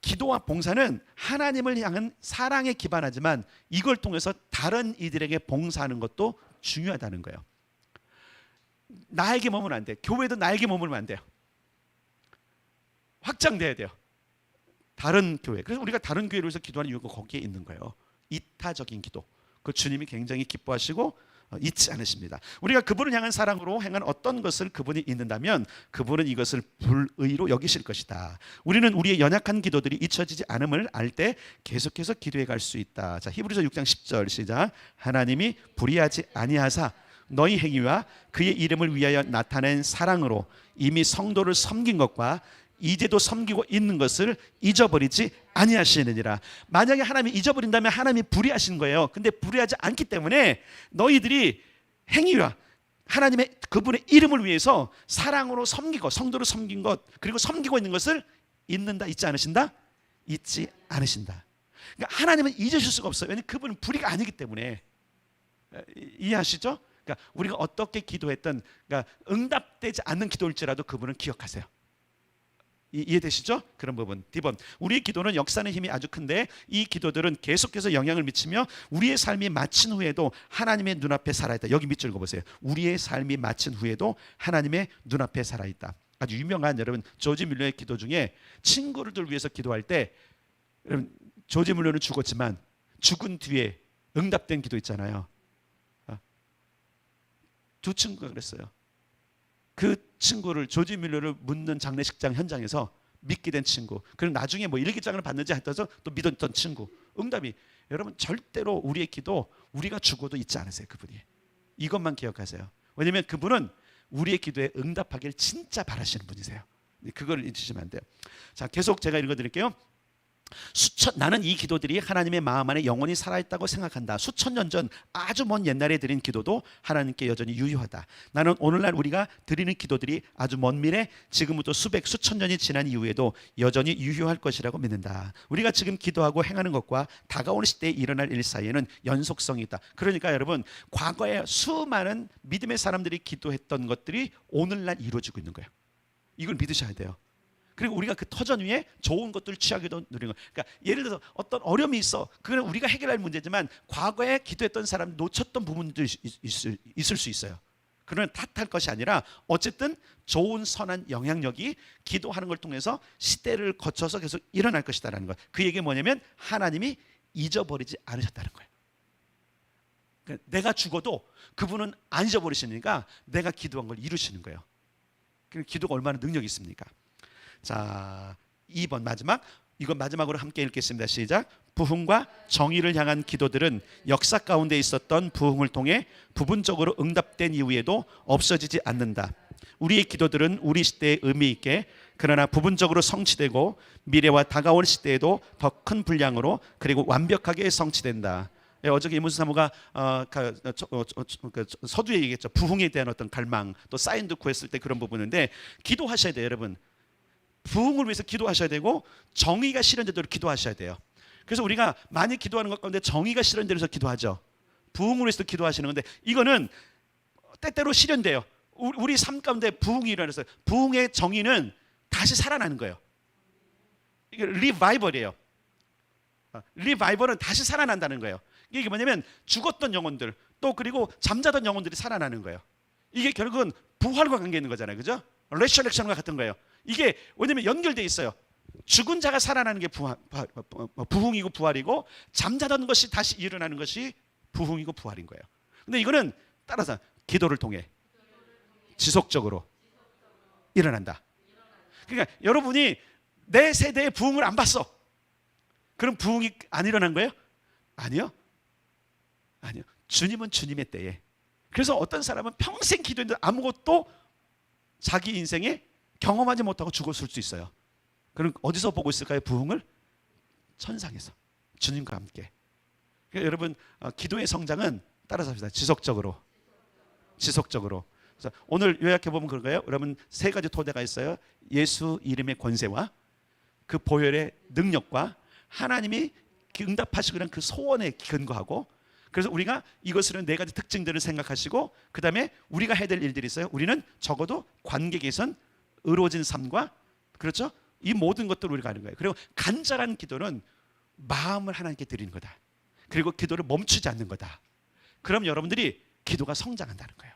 기도와 봉사는 하나님을 향한 사랑에 기반하지만 이걸 통해서 다른 이들에게 봉사하는 것도 중요하다는 거예요. 나에게 머물면 안 돼. 교회도 나에게 머물면 안 돼요. 확장돼야 돼요. 다른 교회. 그래서 우리가 다른 교회로 해서 기도하는 이유가 거기에 있는 거예요. 이타적인 기도. 그 주님이 굉장히 기뻐하시고 잊지 않으십니다. 우리가 그분을 향한 사랑으로 행한 어떤 것을 그분이 잊는다면 그분은 이것을 불의로 여기실 것이다. 우리는 우리의 연약한 기도들이 잊혀지지 않음을 알 때 계속해서 기도해 갈 수 있다. 자, 히브리서 6장 10절 시작. 하나님이 불의하지 아니하사 너희 행위와 그의 이름을 위하여 나타낸 사랑으로 이미 성도를 섬긴 것과 이제도 섬기고 있는 것을 잊어버리지 아니하시느니라. 만약에 하나님이 잊어버린다면 하나님이 불의하신 거예요. 근데 불의하지 않기 때문에 너희들이 행위와 하나님의 그분의 이름을 위해서 사랑으로 섬기고 성도를 섬긴 것 그리고 섬기고 있는 것을 잊는다, 잊지 않으신다? 잊지 않으신다. 그러니까 하나님은 잊으실 수가 없어요. 왜냐하면 그분은 불의가 아니기 때문에. 이해하시죠? 그러니까 우리가 어떻게 기도했던 그러니까 응답되지 않는 기도일지라도 그분은 기억하세요. 이해되시죠? 그런 부분. D번, 우리의 기도는 역사의 힘이 아주 큰데 이 기도들은 계속해서 영향을 미치며 우리의 삶이 마친 후에도 하나님의 눈앞에 살아있다. 여기 밑줄 읽어보세요. 우리의 삶이 마친 후에도 하나님의 눈앞에 살아있다. 아주 유명한 여러분 조지 뮬러의 기도 중에 친구를 위해서 기도할 때 여러분 조지 뮬러는 죽었지만 죽은 뒤에 응답된 기도 있잖아요. 두 친구가 그랬어요. 그 친구를 조지 뮬러를 묻는 장례식장 현장에서 믿게 된 친구. 그리고 나중에 뭐 일기장을 받는지 하여서 또 믿었던 친구. 응답이 여러분 절대로 우리의 기도 우리가 죽어도 잊지 않으세요. 그분이. 이것만 기억하세요. 왜냐하면 그분은 우리의 기도에 응답하기를 진짜 바라시는 분이세요. 그걸 잊으시면 안 돼요. 자, 계속 제가 읽어드릴게요. 나는 이 기도들이 하나님의 마음 안에 영원히 살아있다고 생각한다. 수천 년 전 아주 먼 옛날에 드린 기도도 하나님께 여전히 유효하다. 나는 오늘날 우리가 드리는 기도들이 아주 먼 미래 지금부터 수천 년이 지난 이후에도 여전히 유효할 것이라고 믿는다. 우리가 지금 기도하고 행하는 것과 다가오는 시대에 일어날 일 사이에는 연속성이 있다. 그러니까 여러분 과거에 수많은 믿음의 사람들이 기도했던 것들이 오늘날 이루어지고 있는 거예요. 이걸 믿으셔야 돼요. 그리고 우리가 그 터전 위에 좋은 것들을 취하기도 누리는 거예요. 그러니까 예를 들어서 어떤 어려움이 있어. 그건 우리가 해결할 문제지만 과거에 기도했던 사람 놓쳤던 부분들이 있을 수 있어요. 그러나 탓할 것이 아니라 어쨌든 좋은 선한 영향력이 기도하는 걸 통해서 시대를 거쳐서 계속 일어날 것이다라는 것. 그 얘기가 뭐냐면 하나님이 잊어버리지 않으셨다는 거예요. 내가 죽어도 그분은 안 잊어버리시니까 내가 기도한 걸 이루시는 거예요. 기도가 얼마나 능력이 있습니까? 자, 2번 마지막, 이건 마지막으로 함께 읽겠습니다. 시작. 부흥과 정의를 향한 기도들은 역사 가운데 있었던 부흥을 통해 부분적으로 응답된 이후에도 없어지지 않는다. 우리의 기도들은 우리 시대에 의미 있게 그러나 부분적으로 성취되고 미래와 다가올 시대에도 더 큰 분량으로 그리고 완벽하게 성취된다. 어저께 이문수 사모가 서두에 얘기했죠. 부흥에 대한 어떤 갈망, 또 사인도 구했을 때 그런 부분인데 기도하셔야 돼요, 여러분. 부흥을 위해서 기도하셔야 되고 정의가 실현되도록 기도하셔야 돼요. 그래서 우리가 많이 기도하는 것 가운데 정의가 실현되면서 기도하죠. 부흥을 위해서 기도하시는 건데 이거는 때때로 실현돼요. 우리 삶 가운데 부흥이 일어나서 부흥의 정의는 다시 살아나는 거예요. 이게 리바이벌이에요. 리바이벌은 다시 살아난다는 거예요. 이게 뭐냐면 죽었던 영혼들 또 그리고 잠자던 영혼들이 살아나는 거예요. 이게 결국은 부활과 관계 있는 거잖아요. 그죠? 레셔렉션과 같은 거예요. 이게 왜냐면 연결돼 있어요. 죽은 자가 살아나는 게 부흥이고 부활이고 잠자던 것이 다시 일어나는 것이 부흥이고 부활인 거예요. 근데 이거는 따라서 기도를 통해 지속적으로 일어난다. 그러니까 여러분이 내 세대의 부흥을 안 봤어. 그럼 부흥이 안 일어난 거예요? 아니요. 아니요. 주님은 주님의 때에. 그래서 어떤 사람은 평생 기도했는데 아무것도 자기 인생에 경험하지 못하고 죽었을 수 있어요. 그럼 어디서 보고 있을까요? 부흥을? 천상에서 주님과 함께. 그러니까 여러분 기도의 성장은 따라서 합시다. 지속적으로. 그래서 오늘 요약해 보면 그런 거예요. 여러분 세 가지 토대가 있어요. 예수 이름의 권세와 그 보혈의 능력과 하나님이 응답하시고 그 소원에 근거하고, 그래서 우리가 이것으로 네 가지 특징들을 생각하시고 그 다음에 우리가 해야 될 일들이 있어요. 우리는 적어도 관계 개선, 의로워진 삶과 그렇죠? 이 모든 것들을 우리가 하는 거예요. 그리고 간절한 기도는 마음을 하나님께 드리는 거다. 그리고 기도를 멈추지 않는 거다. 그럼 여러분들이 기도가 성장한다는 거예요.